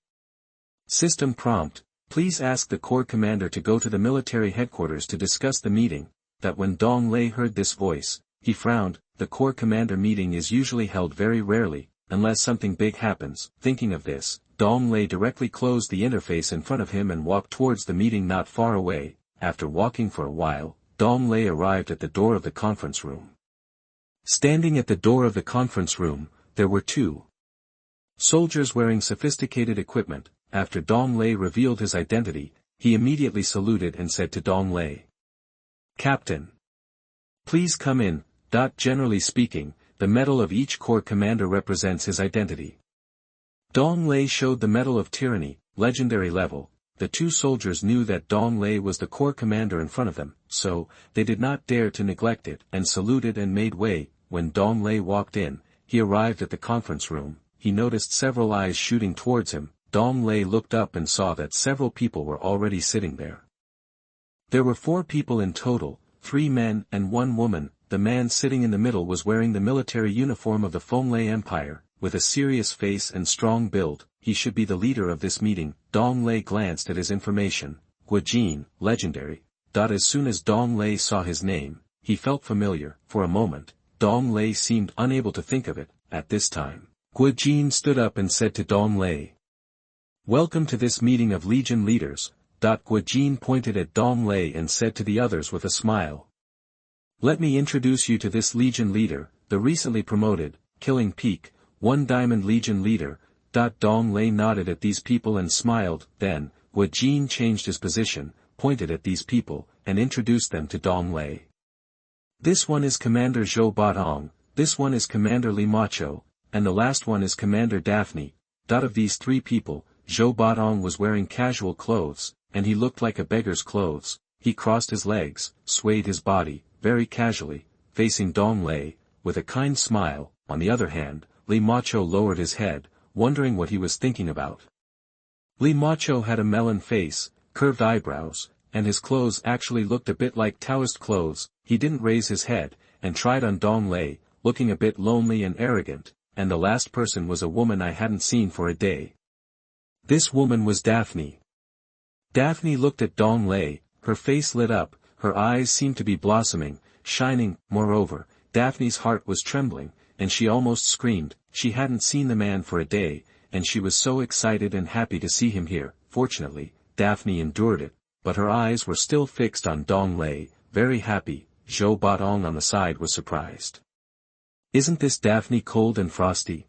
System prompt, please ask the corps commander to go to the military headquarters to discuss the meeting. That when Dong Lei heard this voice, he frowned. The corps commander meeting is usually held very rarely, unless something big happens. Thinking of this, Dong Lei directly closed the interface in front of him and walked towards the meeting not far away. After walking for a while, Dong Lei arrived at the door of the conference room. Standing at the door of the conference room, there were two soldiers wearing sophisticated equipment. After Dong Lei revealed his identity, he immediately saluted and said to Dong Lei, "Captain, please come in." Generally speaking, the medal of each corps commander represents his identity. Dong Lei showed the Medal of Tyranny, legendary level. The two soldiers knew that Dong Lei was the corps commander in front of them, so they did not dare to neglect it, and saluted and made way. When Dong Lei walked in, he arrived at the conference room. He noticed several eyes shooting towards him. Dong Lei looked up and saw that several people were already sitting there. There were 4 people in total, 3 men and 1 woman. the man sitting in the middle was wearing the military uniform of the Fenglai Empire, with a serious face and strong build. He should be the leader of this meeting. Dong Lei glanced at his information. Guojin, legendary. As soon as Dong Lei saw his name, he felt familiar. For a moment, Dong Lei seemed unable to think of it. At this time, Guojin stood up and said to Dong Lei, "Welcome to this meeting of Legion leaders." Guojin pointed at Dong Lei and said to the others with a smile, "Let me introduce you to this Legion leader, the recently promoted, Killing Peak, 1 Diamond Legion leader." Dong Lei nodded at these people and smiled. Then, Guojin changed his position, pointed at these people, and introduced them to Dong Lei. "This one is Commander Zhou Batong, this one is Commander Li Macho, and the last one is Commander Daphne." Of these 3 people, Zhou Batong was wearing casual clothes, and he looked like a beggar's clothes. He crossed his legs, swayed his body, very casually, facing Dong Lei, with a kind smile. On the other hand, Li Macho lowered his head, wondering what he was thinking about. Li Macho had a melon face, curved eyebrows, and his clothes actually looked a bit like Taoist clothes. He didn't raise his head, and tried on Dong Lei, looking a bit lonely and arrogant, and the last person was a woman I hadn't seen for a day. This woman was Daphne. Daphne looked at Dong Lei, her face lit up, her eyes seemed to be blossoming, shining. Moreover, Daphne's heart was trembling, and she almost screamed. She hadn't seen the man for a day, and she was so excited and happy to see him here. Fortunately, Daphne endured it, but her eyes were still fixed on Dong Lei, very happy. Zhou Batong on the side was surprised. "Isn't this Daphne cold and frosty?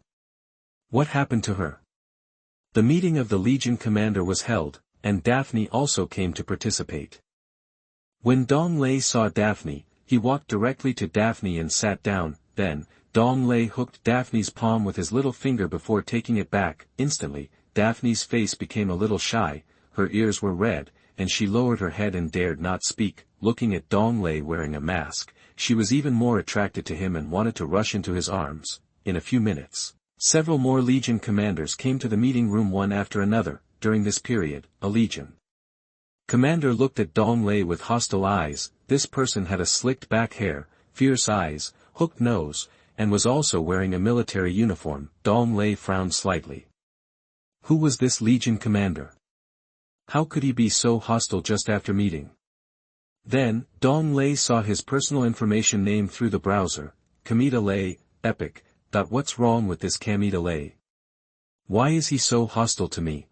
What happened to her?" The meeting of the Legion commander was held, and Daphne also came to participate. When Dong Lei saw Daphne, he walked directly to Daphne and sat down. Then, Dong Lei hooked Daphne's palm with his little finger before taking it back. Instantly, Daphne's face became a little shy, her ears were red, and she lowered her head and dared not speak. Looking at Dong Lei wearing a mask, she was even more attracted to him and wanted to rush into his arms. In a few minutes, several more Legion commanders came to the meeting room one after another. During this period, a Legion commander looked at Dong Lei with hostile eyes. This person had a slicked back hair, fierce eyes, hooked nose, and was also wearing a military uniform. Dong Lei frowned slightly. Who was this Legion commander? How could he be so hostile just after meeting? Then, Dong Lei saw his personal information name through the browser. Kamita Lei, Epic. What's wrong with this Kamita Lei? Why is he so hostile to me?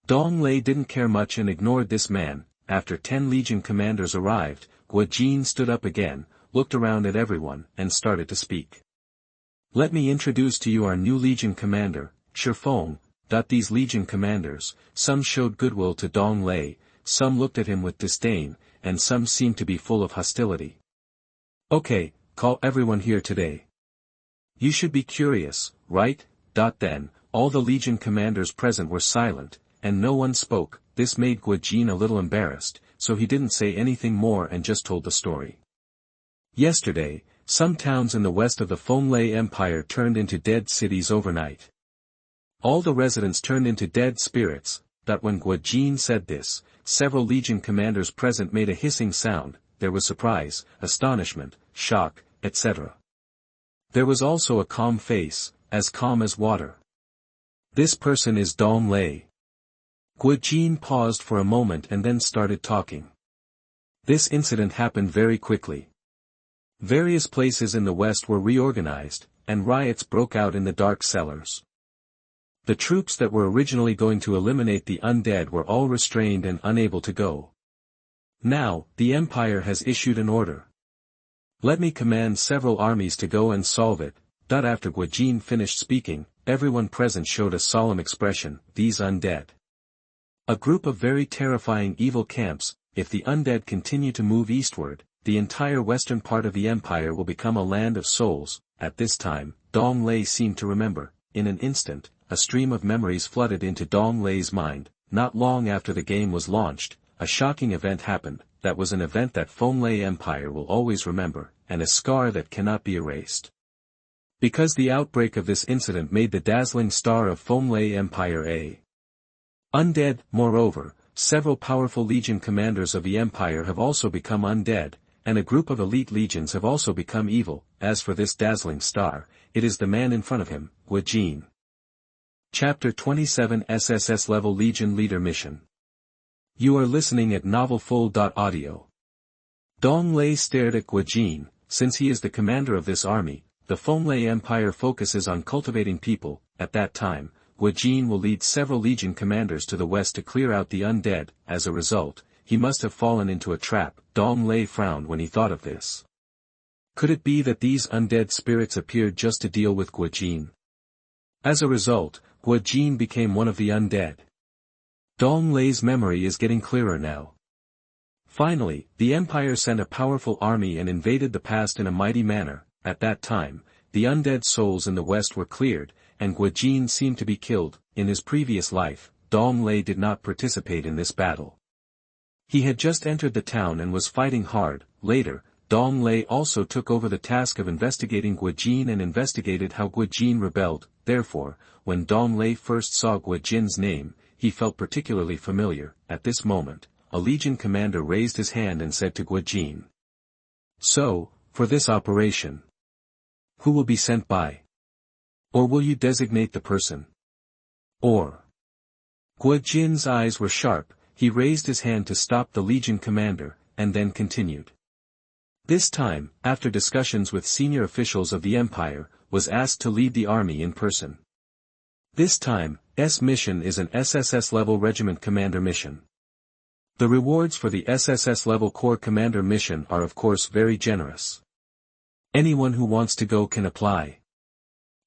Dong Lei didn't care much and ignored this man. After 10 Legion commanders arrived, Guojin stood up again, looked around at everyone, and started to speak. "Let me introduce to you our new Legion commander, Shi Feng." These Legion commanders, some showed goodwill to Dong Lei, some looked at him with disdain, and some seemed to be full of hostility. "Okay, call everyone here today. You should be curious, right?" Then, all the Legion commanders present were silent, and no one spoke. This made Guojin a little embarrassed, so he didn't say anything more and just told the story. Yesterday, some towns in the west of the Fenglai Empire turned into dead cities overnight. All the residents turned into dead spirits. When Guojin said this, several Legion commanders present made a hissing sound. There was surprise, astonishment, shock, etc. There was also a calm face, as calm as water. "This person is Dong Lei." Guojin paused for a moment and then started talking. This incident happened very quickly. Various places in the west were reorganized, and riots broke out in the dark cellars. The troops that were originally going to eliminate the undead were all restrained and unable to go. Now, the Empire has issued an order. Let me command several armies to go and solve it. After Guojin finished speaking, everyone present showed a solemn expression. These undead. A group of very terrifying evil camps. If the undead continue to move eastward, the entire western part of the Empire will become a land of souls. At this time, Dong Lei seemed to remember. In an instant, a stream of memories flooded into Dong Lei's mind. Not long after the game was launched, a shocking event happened. That was an event that Fenglai Empire will always remember, and a scar that cannot be erased. Because the outbreak of this incident made the dazzling star of Fenglai Empire a undead. Moreover, several powerful Legion commanders of the Empire have also become undead, and a group of elite legions have also become evil. As for this dazzling star, it is the man in front of him, Ke Zhenwu. Chapter 27 SSS-level Legion Leader Mission. You are listening at novelfull.audio. Dong Lei stared at Ke Zhenwu. Since he is the commander of this army, the Fenglai Empire focuses on cultivating people. At that time, Ke Zhenwu will lead several legion commanders to the west to clear out the undead. As a result, he must have fallen into a trap. Dong Lei frowned when he thought of this. Could it be that these undead spirits appeared just to deal with Ke Zhenwu? As a result, Ke Zhenwu became one of the undead. Dong Lei's memory is getting clearer now. Finally, the Empire sent a powerful army and invaded the past in a mighty manner. At that time, the undead souls in the west were cleared, and Ke Zhenwu seemed to be killed. In his previous life, Dong Lei did not participate in this battle. He had just entered the town and was fighting hard. Later, Dong Lei also took over the task of investigating Ke Zhenwu and investigated how Ke Zhenwu rebelled. Therefore, when Dong Lei first saw Ke Zhenwu's name, he felt particularly familiar. At this moment, a legion commander raised his hand and said to Ke Zhenwu, "So, for this operation, who will be sent by? Or will you designate the person? Or?" Ke Zhenwu's eyes were sharp. He raised his hand to stop the legion commander, and then continued. This time, after discussions with senior officials of the Empire, was asked to lead the army in person. This time, mission is an SSS-level regiment commander mission. The rewards for the SSS-level Corps Commander mission are of course very generous. Anyone who wants to go can apply.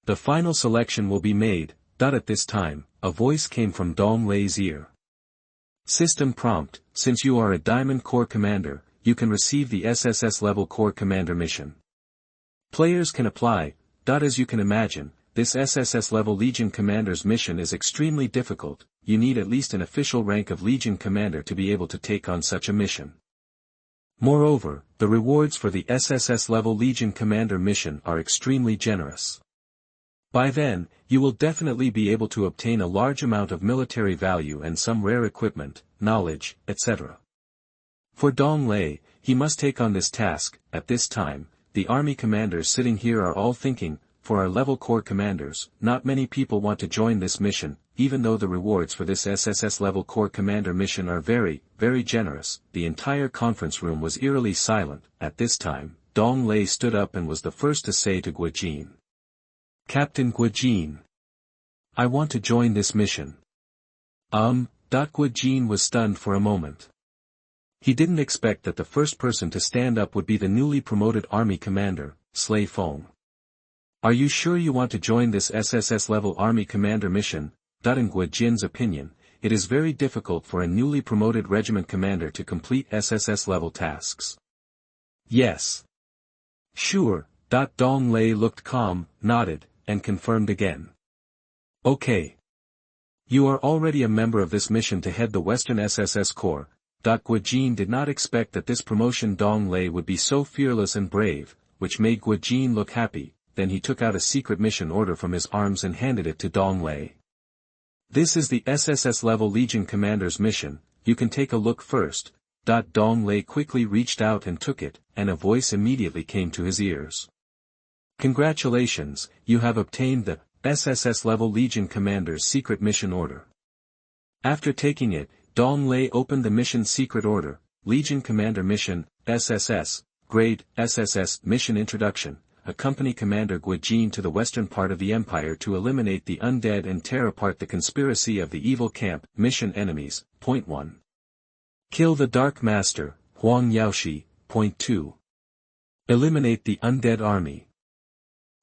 The final selection will be made. At this time, a voice came from Dong Lei's ear. System prompt: since you are a Diamond Corps Commander, you can receive the SSS-level Corps Commander mission. Players can apply. As you can imagine, this SSS-level Legion Commander's mission is extremely difficult. You need at least an official rank of Legion Commander to be able to take on such a mission. Moreover, the rewards for the SSS-level Legion Commander mission are extremely generous. By then, you will definitely be able to obtain a large amount of military value and some rare equipment, knowledge, etc. For Dong Lei, he must take on this task. At this time, the army commanders sitting here are all thinking, for our level corps commanders, not many people want to join this mission. Even though the rewards for this SSS-level Corps Commander mission are very, very generous. The entire conference room was eerily silent. At this time, Dong Lei stood up and was the first to say to Ke Zhenwu, "Captain Ke Zhenwu, I want to join this mission." Ke Zhenwu was stunned for a moment. He didn't expect that the first person to stand up would be the newly promoted army commander, Shi Feng. "Are you sure you want to join this SSS-level army commander mission?" In Ke Zhenwu's opinion, it is very difficult for a newly promoted regiment commander to complete SSS-level tasks. "Yes. Sure." Dong Lei looked calm, nodded, and confirmed again. "Okay. You are already a member of this mission to head the Western SSS Corps." Ke Zhenwu did not expect that this promotion Dong Lei would be so fearless and brave, which made Ke Zhenwu look happy. Then he took out a secret mission order from his arms and handed it to Dong Lei. "This is the SSS-level Legion Commander's mission, you can take a look first." Dong Lei quickly reached out and took it, and a voice immediately came to his ears. "Congratulations, you have obtained the SSS-level Legion Commander's secret mission order." After taking it, Dong Lei opened the mission's secret order. Legion Commander Mission, SSS, Grade, SSS, Mission Introduction. Accompany Commander Ke Zhenwu to the western part of the Empire to eliminate the undead and tear apart the conspiracy of the evil camp. Mission Enemies. Point 1. Kill the Dark Master, Huang Yaoshi. Point 2. Eliminate the undead army.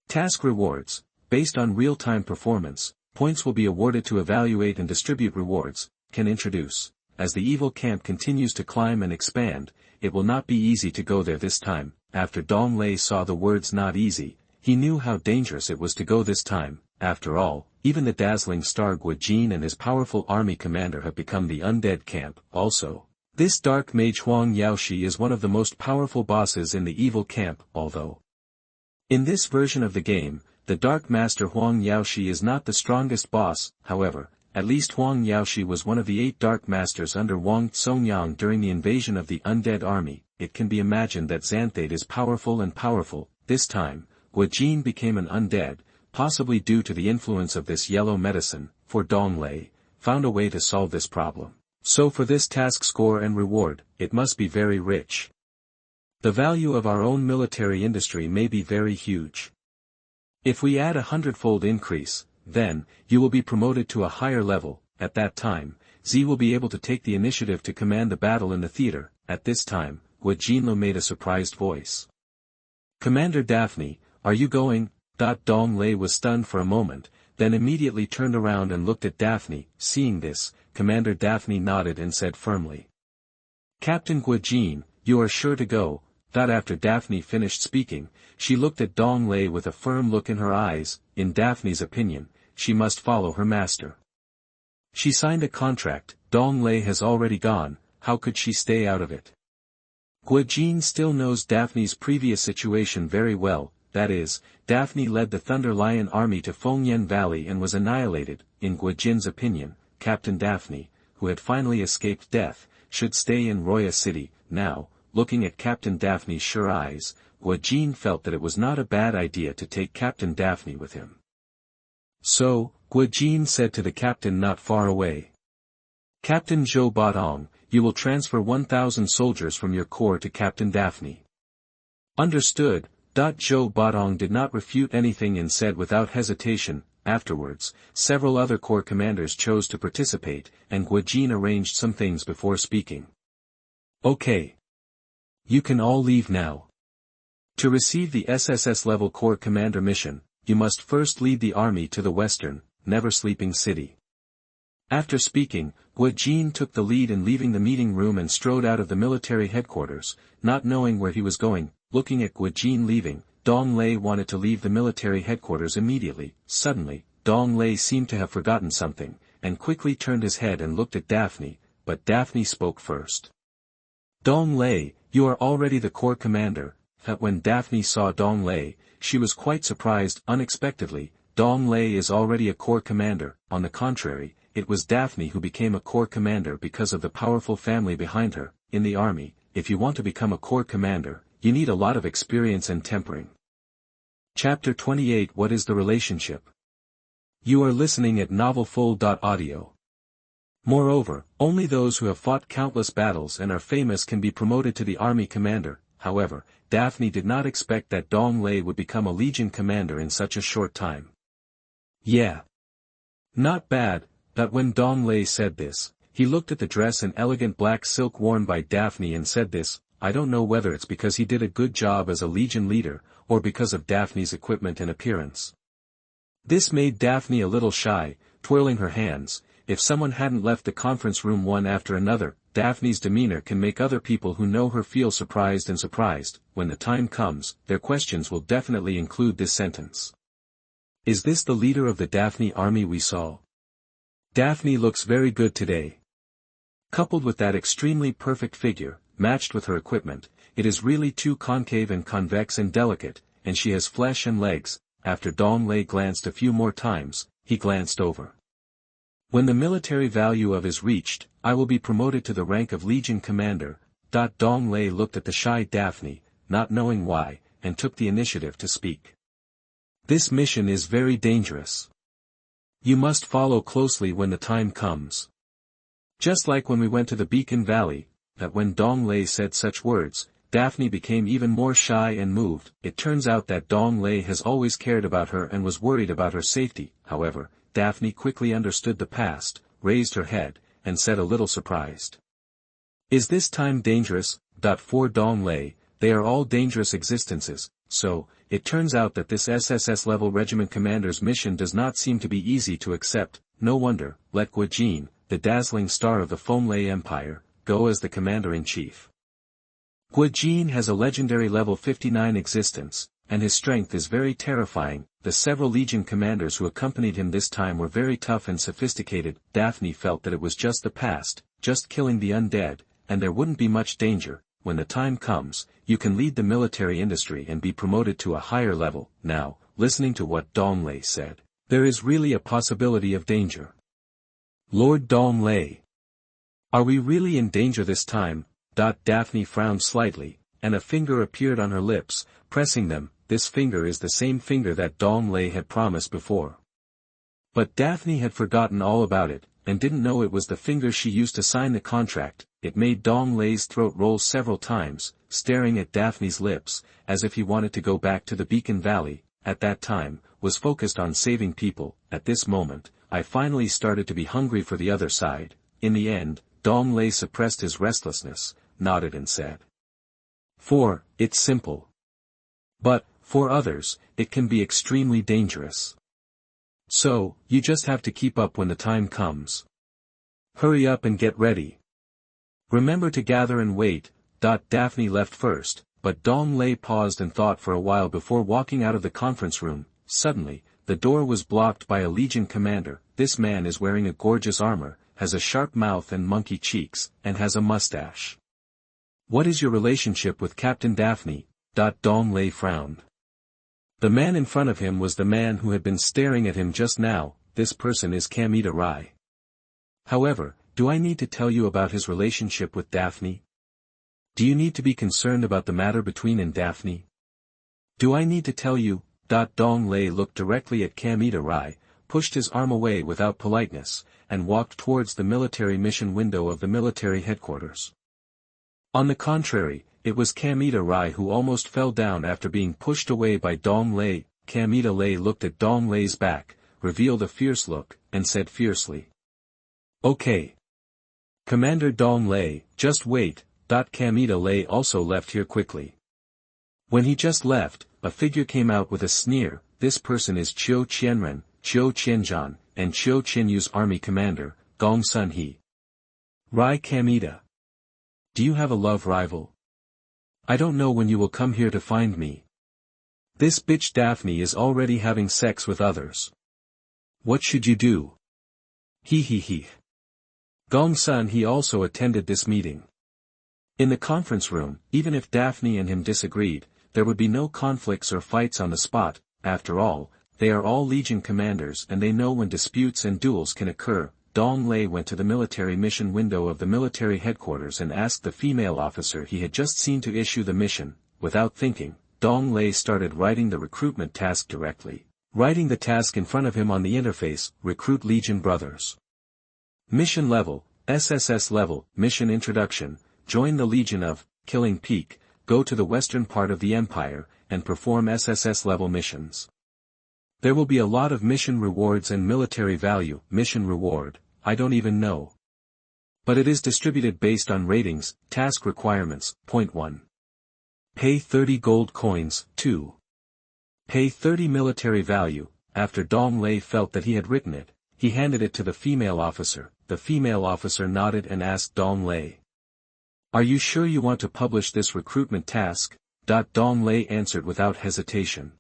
Task Rewards. Based on real-time performance, points will be awarded to evaluate and distribute rewards. Can introduce. As the evil camp continues to climb and expand, it will not be easy to go there this time. After Dong Lei saw the words "not easy," he knew how dangerous it was to go this time. After all, even the dazzling star Ke Zhenwu and his powerful army commander have become the undead camp. Also, this dark mage Huang Yaoshi is one of the most powerful bosses in the evil camp. Although, in this version of the game, the Dark Master Huang Yaoshi is not the strongest boss. However, at least Huang Yaoshi was one of the 8 Dark Masters under Wang Tsongyang during the invasion of the undead army. It can be imagined that Xanthate is powerful and powerful. This time, Guo Jin became an undead, possibly due to the influence of this yellow medicine, for Donglei found a way to solve this problem. So for this task score and reward, it must be very rich. The value of our own military industry may be very huge. If we add 100-fold increase, then, you will be promoted to a higher level. At that time, Z will be able to take the initiative to command the battle in the theater. At this time, Guo Jinlo made a surprised voice. Commander Daphne, are you going? Dong Lei was stunned for a moment, then immediately turned around and looked at Daphne. Seeing this, Commander Daphne nodded and said firmly. Captain Guo Jin, you are sure to go. After Daphne finished speaking, she looked at Dong Lei with a firm look in her eyes. In Daphne's opinion, she must follow her master. She signed a contract. Dong Lei has already gone, how could she stay out of it? Guo Jin still knows Daphne's previous situation very well, that is, Daphne led the Thunder Lion army to Fengyan Valley and was annihilated. In Guo Jin's opinion, Captain Daphne, who had finally escaped death, should stay in Roya City. Now, looking at Captain Daphne's sure eyes, Guo Jin felt that it was not a bad idea to take Captain Daphne with him. So, Guo Jin said to the captain not far away. Captain Zhou Batong, you will transfer 1,000 soldiers from your corps to Captain Daphne. Understood. Zhou Batong did not refute anything and said without hesitation. Afterwards, several other corps commanders chose to participate, and Guo Jin arranged some things before speaking. Okay. You can all leave now. To receive the SSS-level Corps Commander mission, you must first lead the army to the western, never-sleeping city. After speaking, Guo Jin took the lead in leaving the meeting room and strode out of the military headquarters, not knowing where he was going. Looking at Guo Jin leaving, Dong Lei wanted to leave the military headquarters immediately. Suddenly, Dong Lei seemed to have forgotten something, and quickly turned his head and looked at Daphne, but Daphne spoke first. Dong Lei, you are already the corps commander. When Daphne saw Dong Lei, she was quite surprised. Unexpectedly, Dong Lei is already a corps commander. On the contrary, it was Daphne who became a corps commander because of the powerful family behind her. In the army, if you want to become a corps commander, you need a lot of experience and tempering. Chapter 28 What is the relationship? You are listening at novelfull.audio. Moreover, only those who have fought countless battles and are famous can be promoted to the army commander. However, Daphne did not expect that Dong Lei would become a legion commander in such a short time. Yeah. Not bad. But when Dong Lei said this, he looked at the dress and elegant black silk worn by Daphne and said this. I don't know whether it's because he did a good job as a legion leader, or because of Daphne's equipment and appearance. This made Daphne a little shy, twirling her hands. If someone hadn't left the conference room one after another, Daphne's demeanor can make other people who know her feel surprised and surprised. When the time comes, their questions will definitely include this sentence. Is this the leader of the Daphne army we saw? Daphne looks very good today. Coupled with that extremely perfect figure, matched with her equipment, it is really too concave and convex and delicate, and she has flesh and legs. After Dong Lei glanced a few more times, he glanced over. When the military value of is reached, I will be promoted to the rank of Legion Commander. Dong Lei looked at the shy Daphne, not knowing why, and took the initiative to speak. This mission is very dangerous. You must follow closely when the time comes. Just like when we went to the Beacon Valley, that when Dong Lei said such words, Daphne became even more shy and moved. It turns out that Dong Lei has always cared about her and was worried about her safety. However, Daphne quickly understood the past, raised her head, and said a little surprised. Is this time dangerous? For Dong Lei, they are all dangerous existences, so, it turns out that this SSS-level regiment commander's mission does not seem to be easy to accept. No wonder, let Guo Jin, the dazzling star of the Fenglei Empire, go as the commander-in-chief. Guo Jin has a legendary level 59 existence, and his strength is very terrifying. The several legion commanders who accompanied him this time were very tough and sophisticated. Daphne felt that it was just the past, just killing the undead, and there wouldn't be much danger. When the time comes, you can lead the military industry and be promoted to a higher level. Now, listening to what Dong Lei said, there is really a possibility of danger. Lord Dong Lei. Are we really in danger this time? Daphne frowned slightly, and a finger appeared on her lips, pressing them. This finger is the same finger that Dong Lei had promised before. But Daphne had forgotten all about it, and didn't know it was the finger she used to sign the contract. It made Dong Lei's throat roll several times, staring at Daphne's lips, as if he wanted to go back to the Beacon Valley. At that time, was focused on saving people. At this moment, I finally started to be hungry for the other side. In the end, Dong Lei suppressed his restlessness, nodded and said, it's simple. But, for others, it can be extremely dangerous. So, you just have to keep up when the time comes. Hurry up and get ready. Remember to gather and wait. Daphne left first, but Dong Lei paused and thought for a while before walking out of the conference room. Suddenly, the door was blocked by a Legion commander. This man is wearing a gorgeous armor, has a sharp mouth and monkey cheeks, and has a mustache. What is your relationship with Captain Daphne? Dong Lei frowned. The man in front of him was the man who had been staring at him just now. This person is Kamita Rai. However, do I need to tell you about his relationship with Daphne? Do you need to be concerned about the matter between and Daphne? Do I need to tell you? Dong Lei looked directly at Kamita Rai, pushed his arm away without politeness, and walked towards the military mission window of the military headquarters. On the contrary, it was Kamita Rai who almost fell down after being pushed away by Dong Lei. Kamita Rai looked at Dong Lei's back, revealed a fierce look, and said fiercely, "Okay. Commander Dong Lei, just wait." Kamita Rai also left here quickly. When he just left, a figure came out with a sneer. This person is Qiu Qianren, Qiu Qianzhan, and Qiu Qianyu's army commander, Gong Sun He. Rai Kamita. Do you have a love rival? I don't know when you will come here to find me. This bitch Daphne is already having sex with others. What should you do? He. Gong Sun He also attended this meeting. In the conference room, even if Daphne and him disagreed, there would be no conflicts or fights on the spot. After all, they are all Legion commanders and they know when disputes and duels can occur. Dong Lei went to the military mission window of the military headquarters and asked the female officer he had just seen to issue the mission. Without thinking, Dong Lei started writing the recruitment task directly. Writing the task in front of him on the interface, recruit Legion brothers. Mission level, SSS-level, mission introduction, join the Legion of Killing Peak, go to the western part of the Empire, and perform SSS-level missions. There will be a lot of mission rewards and military value. Mission reward, I don't even know. But it is distributed based on ratings. Task requirements. Point 1. Pay 30 gold coins. 2. Pay 30 military value. After Dong Lei felt that he had written it, he handed it to the female officer. The female officer nodded and asked Dong Lei, "Are you sure you want to publish this recruitment task?" Dong Lei answered without hesitation.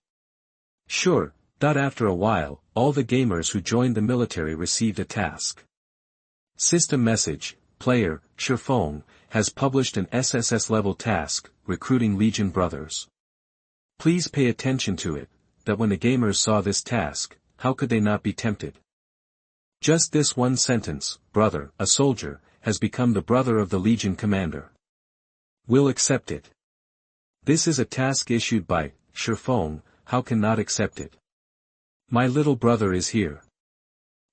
"Sure." After a while, all the gamers who joined the military received a task. System message, player, Shi Feng, has published an SSS-level task, recruiting Legion brothers. Please pay attention to it, that when the gamers saw this task, how could they not be tempted? Just this one sentence, brother, a soldier, has become the brother of the Legion commander. Will accept it. This is a task issued by Shi Feng, how can not accept it? My little brother is here.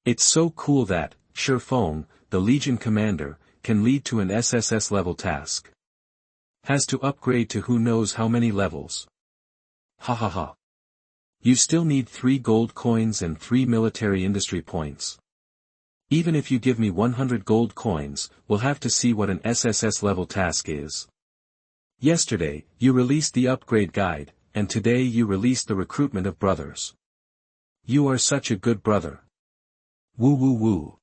It's so cool that, Shi Feng, the Legion commander, can lead to an SSS-level task. Has to upgrade to who knows how many levels. Ha. You still need 3 gold coins and 3 military industry points. Even if you give me 100 gold coins, we'll have to see what an SSS-level task is. Yesterday, you released the upgrade guide, and today you released the recruitment of brothers. You are such a good brother. Woo.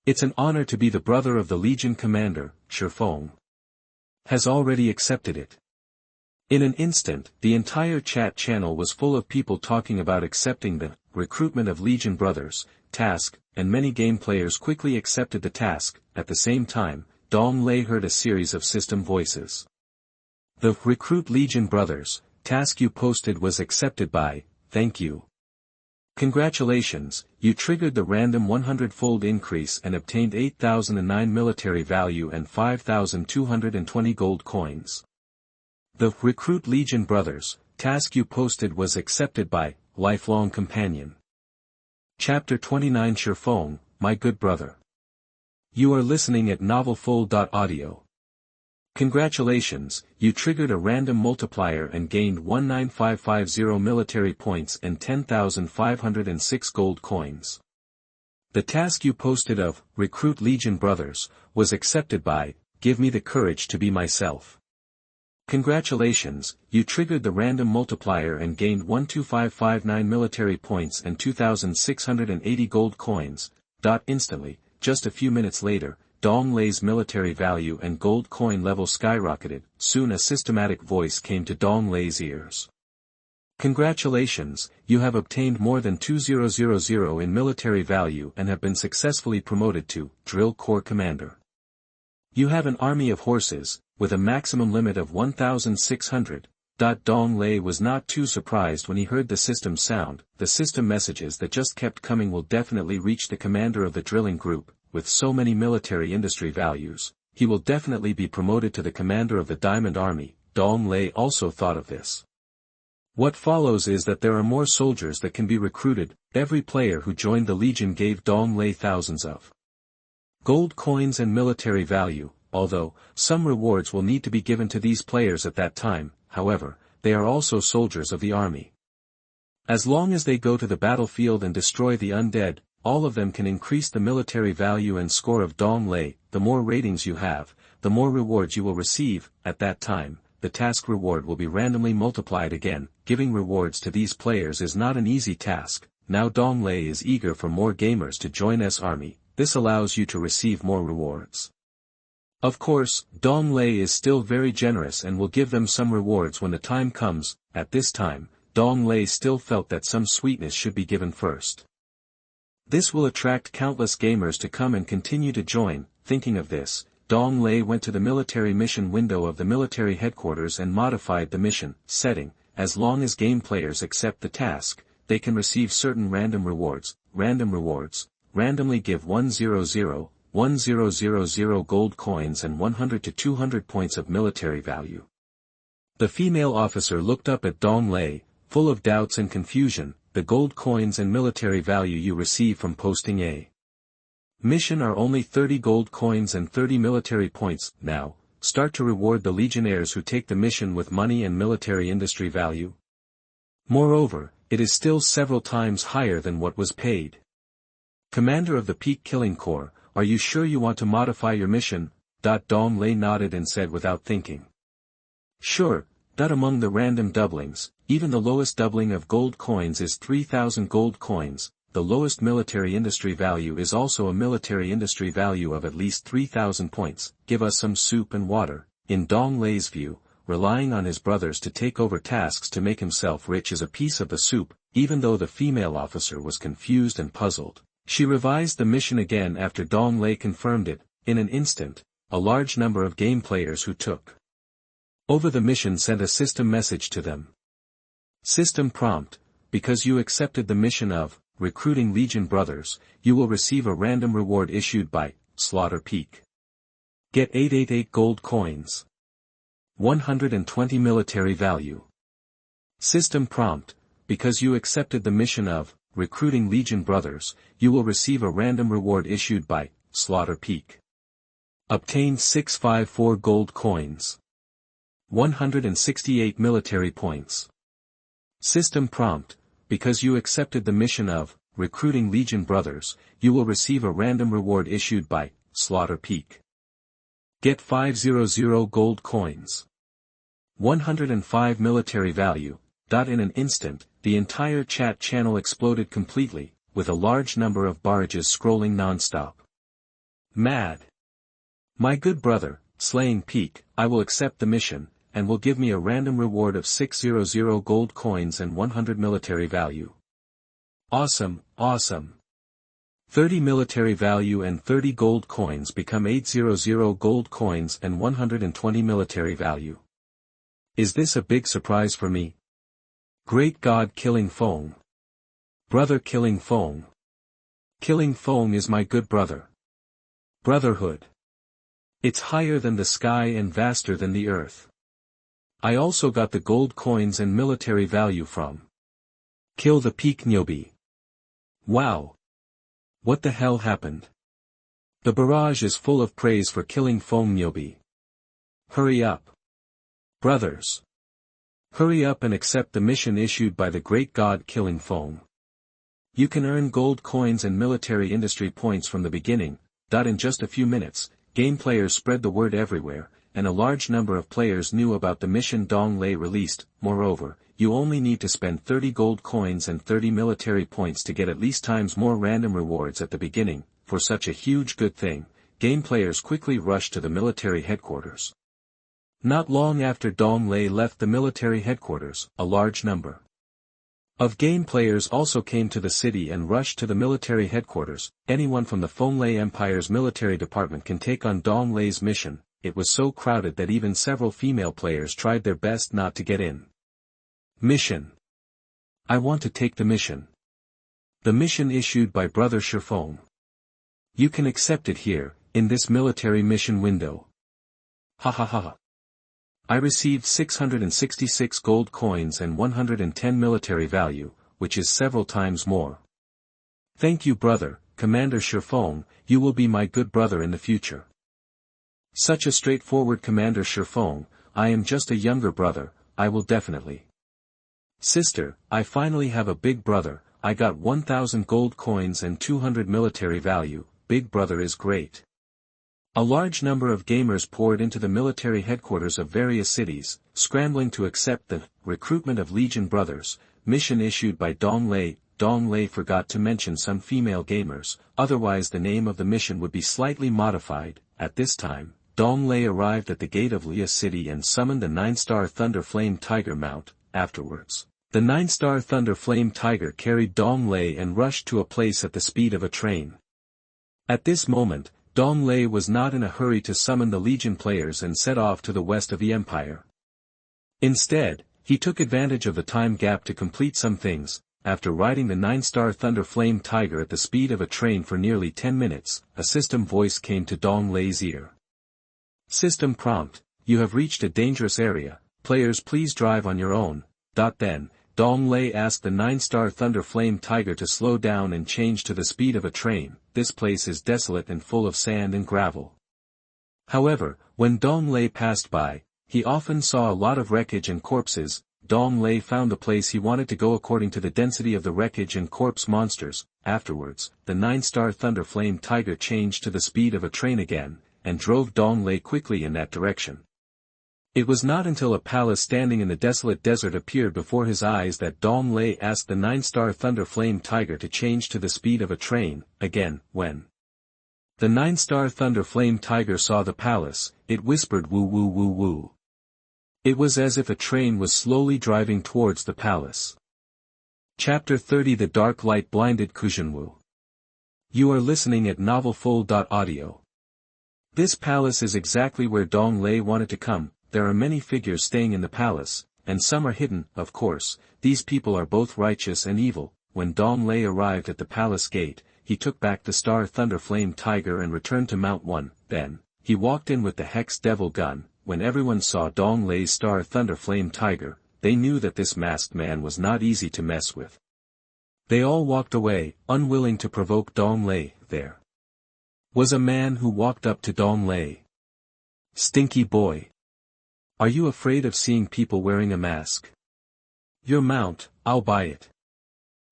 It's an honor to be the brother of the Legion commander. Shi Feng has already accepted it. In an instant, the entire chat channel was full of people talking about accepting the recruitment of Legion brothers task, and many game players quickly accepted the task. At the same time, Dong Lei heard a series of system voices. The recruit Legion brothers task you posted was accepted by, thank you. Congratulations, you triggered the random 100-fold increase and obtained 8,009 military value and 5,220 gold coins. The Recruit Legion Brothers task you posted was accepted by Lifelong Companion. Chapter 29 Shi Feng, my good brother. You are listening at novelfull.audio. Congratulations, you triggered a random multiplier and gained 19550 military points and 10,506 gold coins. The task you posted of Recruit Legion Brothers was accepted by Give Me the Courage to Be Myself. Congratulations, you triggered the random multiplier and gained 12559 military points and 2,680 gold coins. Instantly, just a few minutes later, Dong Lei's military value and gold coin level skyrocketed. Soon a systematic voice came to Dong Lei's ears. Congratulations, you have obtained more than 2000 in military value and have been successfully promoted to Drill Corps Commander. You have an army of horses, with a maximum limit of 1,600. Dong Lei was not too surprised when he heard the system sound. The system messages that just kept coming will definitely reach the commander of the drilling group. With so many military industry values, he will definitely be promoted to the commander of the Diamond Army. Dong Lei also thought of this. What follows is that there are more soldiers that can be recruited. Every player who joined the Legion gave Dong Lei thousands of gold coins and military value, although some rewards will need to be given to these players at that time. However, they are also soldiers of the army. As long as they go to the battlefield and destroy the undead, all of them can increase the military value and score of Dong Lei. The more ratings you have, the more rewards you will receive. At that time, the task reward will be randomly multiplied again. Giving rewards to these players is not an easy task. Now Dong Lei is eager for more gamers to join his army. This allows you to receive more rewards. Of course, Dong Lei is still very generous and will give them some rewards when the time comes. At this time, Dong Lei still felt that some sweetness should be given first. This will attract countless gamers to come and continue to join. Thinking of this, Dong Lei went to the military mission window of the military headquarters and modified the mission setting. As long as game players accept the task, they can receive certain random rewards. Random rewards randomly give 100, 1000 gold coins and 100 to 200 points of military value. The female officer looked up at Dong Lei, full of doubts and confusion. The gold coins and military value you receive from posting a mission are only 30 gold coins and 30 military points. Now, start to reward the legionnaires who take the mission with money and military industry value. Moreover, it is still several times higher than what was paid. Commander of the Peak Killing Corps, are you sure you want to modify your mission? Dong Lei nodded and said without thinking. Sure. Among the random doublings, even the lowest doubling of gold coins is 3,000 gold coins. The lowest military industry value is also a military industry value of at least 3,000 points. Give us some soup and water. In Dong Lei's view, relying on his brothers to take over tasks to make himself rich is a piece of the soup. Even though the female officer was confused and puzzled, she revised the mission again after Dong Lei confirmed it. In an instant, a large number of game players who took over the mission sent a system message to them. System prompt: because you accepted the mission of Recruiting Legion Brothers, you will receive a random reward issued by Slaughter Peak. Get 888 gold coins. 120 military value. System prompt: because you accepted the mission of Recruiting Legion Brothers, you will receive a random reward issued by Slaughter Peak. Obtained 654 gold coins. 168 military points. System prompt: because you accepted the mission of Recruiting Legion Brothers, you will receive a random reward issued by Slaughter Peak. Get 500 gold coins. 105 military value. In an instant, the entire chat channel exploded completely, with a large number of barrages scrolling non-stop. Mad. My good brother, Slaying Peak, I will accept the mission, and will give me a random reward of 600 gold coins and 100 military value. Awesome, awesome. 30 military value and 30 gold coins become 800 gold coins and 120 military value. Is this a big surprise for me? Great God Killing Feng. Brother Killing Feng. Killing Feng is my good brother. Brotherhood. It's higher than the sky and vaster than the earth. I also got the gold coins and military value from. Kill the peak Nyobi. Wow. What the hell happened? The barrage is full of praise for killing Feng Nyobi. Hurry up. Brothers. Hurry up and accept the mission issued by the great god Killing Feng. You can earn gold coins and military industry points from the beginning. In just a few minutes, game players spread the word everywhere, and a large number of players knew about the mission Dong Lei released. Moreover, you only need to spend 30 gold coins and 30 military points to get at least times more random rewards at the beginning. For such a huge good thing, game players quickly rushed to the military headquarters. Not long after Dong Lei left the military headquarters, a large number of game players also came to the city and rushed to the military headquarters. Anyone from the Fenglai Empire's military department can take on Dong Lei's mission. It was so crowded that even several female players tried their best not to get in. Mission. I want to take the mission. The mission issued by Brother Shi Feng. You can accept it here, in this military mission window. Ha ha ha ha. I received 666 gold coins and 110 military value, which is several times more. Thank you brother, Commander Shi Feng, you will be my good brother in the future. Such a straightforward Commander Shi Feng, I am just a younger brother, I will definitely. Sister, I finally have a big brother, I got 1000 gold coins and 200 military value, big brother is great. A large number of gamers poured into the military headquarters of various cities, scrambling to accept the recruitment of Legion Brothers, mission issued by Dong Lei. Dong Lei forgot to mention some female gamers, otherwise the name of the mission would be slightly modified. At this time, Dong Lei arrived at the gate of Lia City and summoned the 9-star Thunder Flame Tiger mount. Afterwards, the 9-star Thunder Flame Tiger carried Dong Lei and rushed to a place at the speed of a train. At this moment, Dong Lei was not in a hurry to summon the Legion players and set off to the west of the Empire. Instead, he took advantage of the time gap to complete some things. After riding the 9-star Thunder Flame Tiger at the speed of a train for nearly 10 minutes, a system voice came to Dong Lei's ear. System prompt, you have reached a dangerous area, players please drive on your own. Then, Dong Lei asked the 9-star Thunder Flame Tiger to slow down and change to the speed of a train. This place is desolate and full of sand and gravel. However, when Dong Lei passed by, he often saw a lot of wreckage and corpses. Dong Lei found the place he wanted to go according to the density of the wreckage and corpse monsters. Afterwards, the 9-star Thunder Flame Tiger changed to the speed of a train again, and drove Dong Lei quickly in that direction. It was not until a palace standing in the desolate desert appeared before his eyes that Dong Lei asked the 9-star Thunder Flame Tiger to change to the speed of a train. Again, when the 9-star Thunder Flame Tiger saw the palace, it whispered woo woo woo woo. It was as if a train was slowly driving towards the palace. Chapter 30 The Dark Light Blinded Ke Zhenwu. You are listening at novelfull.audio. This palace is exactly where Dong Lei wanted to come. There are many figures staying in the palace, and some are hidden. Of course, these people are both righteous and evil. When Dong Lei arrived at the palace gate, he took back the Star Thunder Flame Tiger and returned to Mount 1. Then, he walked in with the Hex Devil gun. When everyone saw Dong Lei's Star Thunder Flame Tiger, they knew that this masked man was not easy to mess with. They all walked away, unwilling to provoke Dong Lei. There was a man who walked up to Dong Lei. Stinky boy. Are you afraid of seeing people wearing a mask? Your mount, I'll buy it.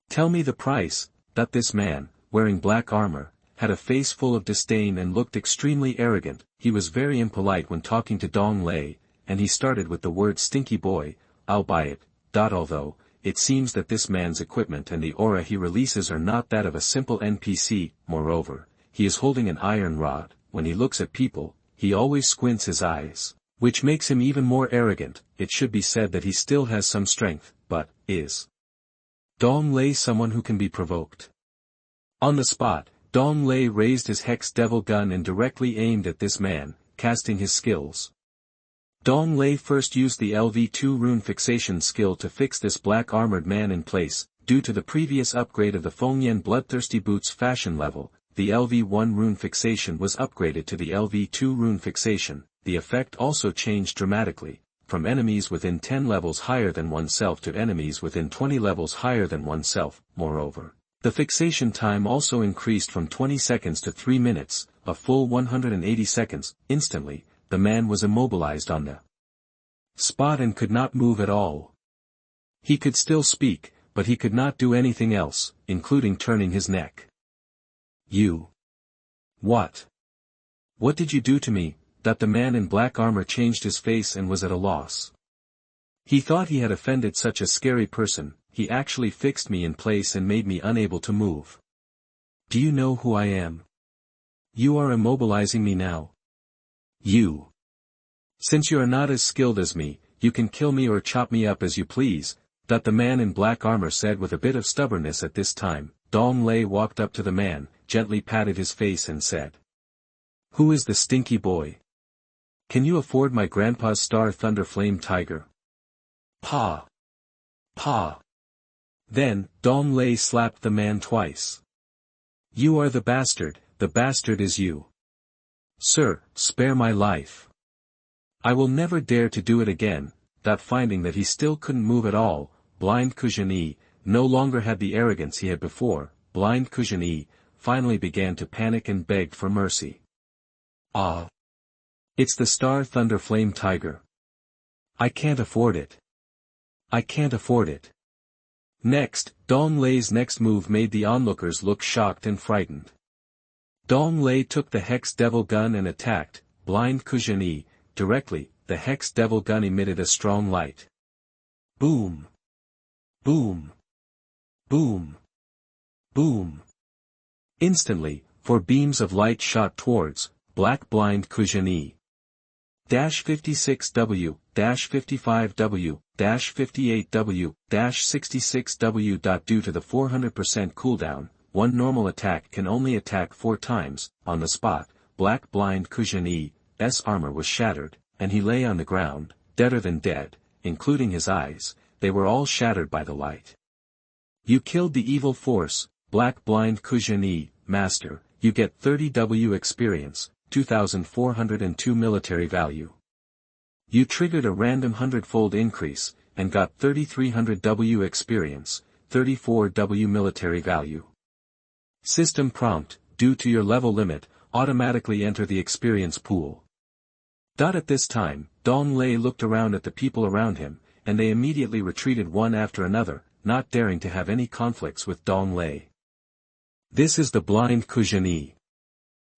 Tell me the price. This man, wearing black armor, had a face full of disdain and looked extremely arrogant. He was very impolite when talking to Dong Lei, and he started with the word stinky boy. I'll buy it. Although, it seems that this man's equipment and the aura he releases are not that of a simple NPC. Moreover, he is holding an iron rod. When he looks at people, he always squints his eyes, which makes him even more arrogant. It should be said that he still has some strength, but, is Dong Lei someone who can be provoked? On the spot, Dong Lei raised his Hex Devil gun and directly aimed at this man, casting his skills. Dong Lei first used the LV2 rune fixation skill to fix this black armored man in place. due to the previous upgrade of the Fengyan Bloodthirsty Boots fashion level, the LV1 rune fixation was upgraded to the LV2 rune fixation. The effect also changed dramatically, from enemies within 10 levels higher than oneself to enemies within 20 levels higher than oneself. Moreover, the fixation time also increased from 20 seconds to 3 minutes, a full 180 seconds. Instantly, the man was immobilized on the spot and could not move at all. He could still speak, but he could not do anything else, including turning his neck. You. What? What did you do to me? That the man in black armor changed his face and was at a loss. He thought he had offended such a scary person. He actually fixed me in place and made me unable to move. Do you know who I am? You are immobilizing me now. You. Since you are not as skilled as me, you can kill me or chop me up as you please, that the man in black armor said with a bit of stubbornness. At this time, Dong Lei walked up to the man, gently patted his face and said, "Who is the stinky boy? Can you afford my grandpa's Star Thunder Flame Tiger?" Pa! Pa! Then, Dong Lei slapped the man twice. "You are the bastard is you. Sir, spare my life. I will never dare to do it again." That finding that he still couldn't move at all, blind Ke Zhenwu no longer had the arrogance he had before. Blind Ke Zhenwu finally began to panic and begged for mercy. "Ah! It's the Star Thunder Flame Tiger. I can't afford it. I can't afford it." Next, Dong Lei's next move made the onlookers look shocked and frightened. Dong Lei took the Hex Devil Gun and attacked blind Ke Zhenwu. Directly, the Hex Devil Gun emitted a strong light. Boom! Boom! Boom! Boom! Instantly, 4 beams of light shot towards black blind Ke Zhenwu. -56W, -55W, -58W, -66W. Due to the 400% cooldown, one normal attack can only attack 4 times. On the spot, black blind Ke Zhenwu's armor was shattered, and he lay on the ground, deader than dead, including his eyes. They were all shattered by the light. "You killed the evil force, black blind Ke Zhenwu, master. You get 30W experience, 2,402 military value. You triggered a random 100-fold increase, and got 3,300W experience, 34W military value. System prompt, due to your level limit, automatically enter the experience pool." At this time, Dong Lei looked around at the people around him, and they immediately retreated one after another, not daring to have any conflicts with Dong Lei. This is the blind Ke Zhenwu.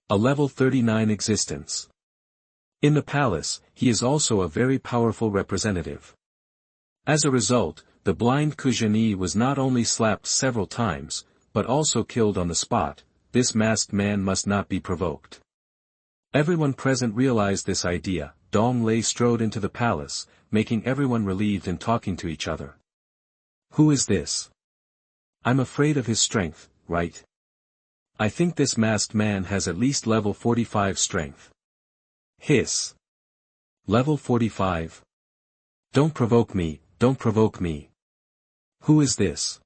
A level 39 existence. In the palace, he is also a very powerful representative. As a result, the blind Ke Zhenwu was not only slapped several times, but also killed on the spot. This masked man must not be provoked. Everyone present realized this idea. Dong Lei strode into the palace, making everyone relieved and talking to each other. "Who is this? I'm afraid of his strength, right? I think this masked man has at least level 45 strength." Hiss. Level 45? Don't provoke me, don't provoke me. Who is this?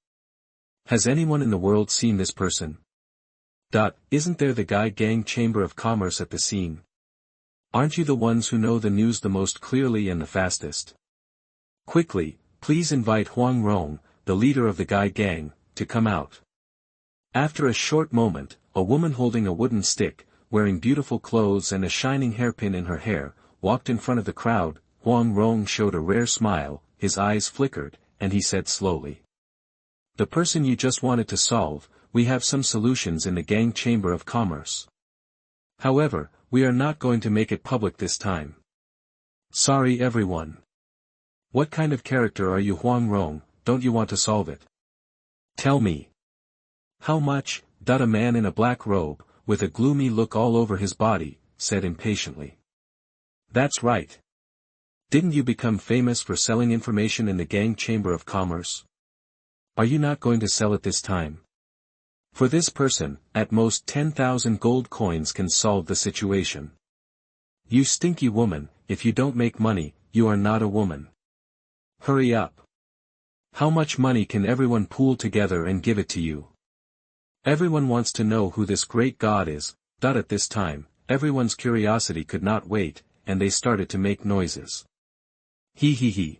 Has anyone in the world seen this person? Isn't there the Guy Gang Chamber of Commerce at the scene? Aren't you the ones who know the news the most clearly and the fastest? Quickly, please invite Huang Rong, the leader of the Guy Gang, to come out. After a short moment, a woman holding a wooden stick, wearing beautiful clothes and a shining hairpin in her hair, walked in front of the crowd. Huang Rong showed a rare smile, his eyes flickered, and he said slowly. "The person you just wanted to solve, we have some solutions in the Gang Chamber of Commerce. However, we are not going to make it public this time. Sorry everyone." "What kind of character are you, Huang Rong? Don't you want to solve it? Tell me." "How much?" A man in a black robe, with a gloomy look all over his body, said impatiently. "That's right. Didn't you become famous for selling information in the Gang Chamber of Commerce? Are you not going to sell it this time? For this person, at most 10,000 gold coins can solve the situation." "You stinky woman, if you don't make money, you are not a woman. Hurry up." How much money can everyone pool together and give it to you? Everyone wants to know who this great god is. At this time, everyone's curiosity could not wait, and they started to make noises. He.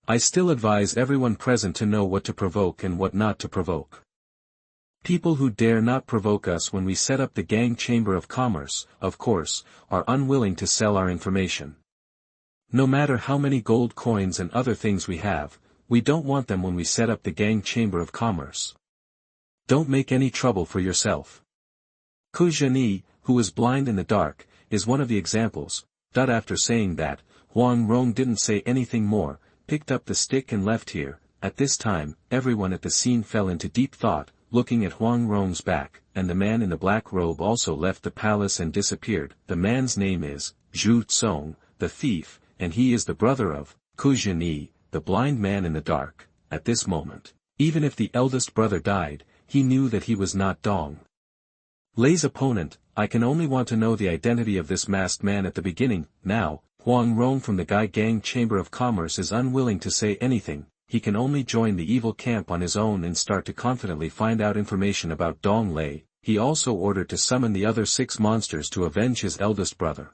I still advise everyone present to know what to provoke and what not to provoke. People who dare not provoke us when we set up the gang chamber of commerce, of course, are unwilling to sell our information. No matter how many gold coins and other things we have, we don't want them when we set up the gang chamber of commerce. Don't make any trouble for yourself. Ke Zhenwu, who was blind in the dark, is one of the examples. After saying that, Huang Rong didn't say anything more, picked up the stick and left here. At this time, everyone at the scene fell into deep thought, looking at Huang Rong's back, and the man in the black robe also left the palace and disappeared. The man's name is Zhu Tsong, the thief, and he is the brother of Ke Zhenwu, the blind man in the dark. At this moment, even if the eldest brother died, he knew that he was not Dong Lei's opponent. I can only want to know the identity of this masked man at the beginning. Now, Huang Rong from the Gai Gang Chamber of Commerce is unwilling to say anything. He can only join the evil camp on his own and start to confidently find out information about Dong Lei. He also ordered to summon the other 6 monsters to avenge his eldest brother.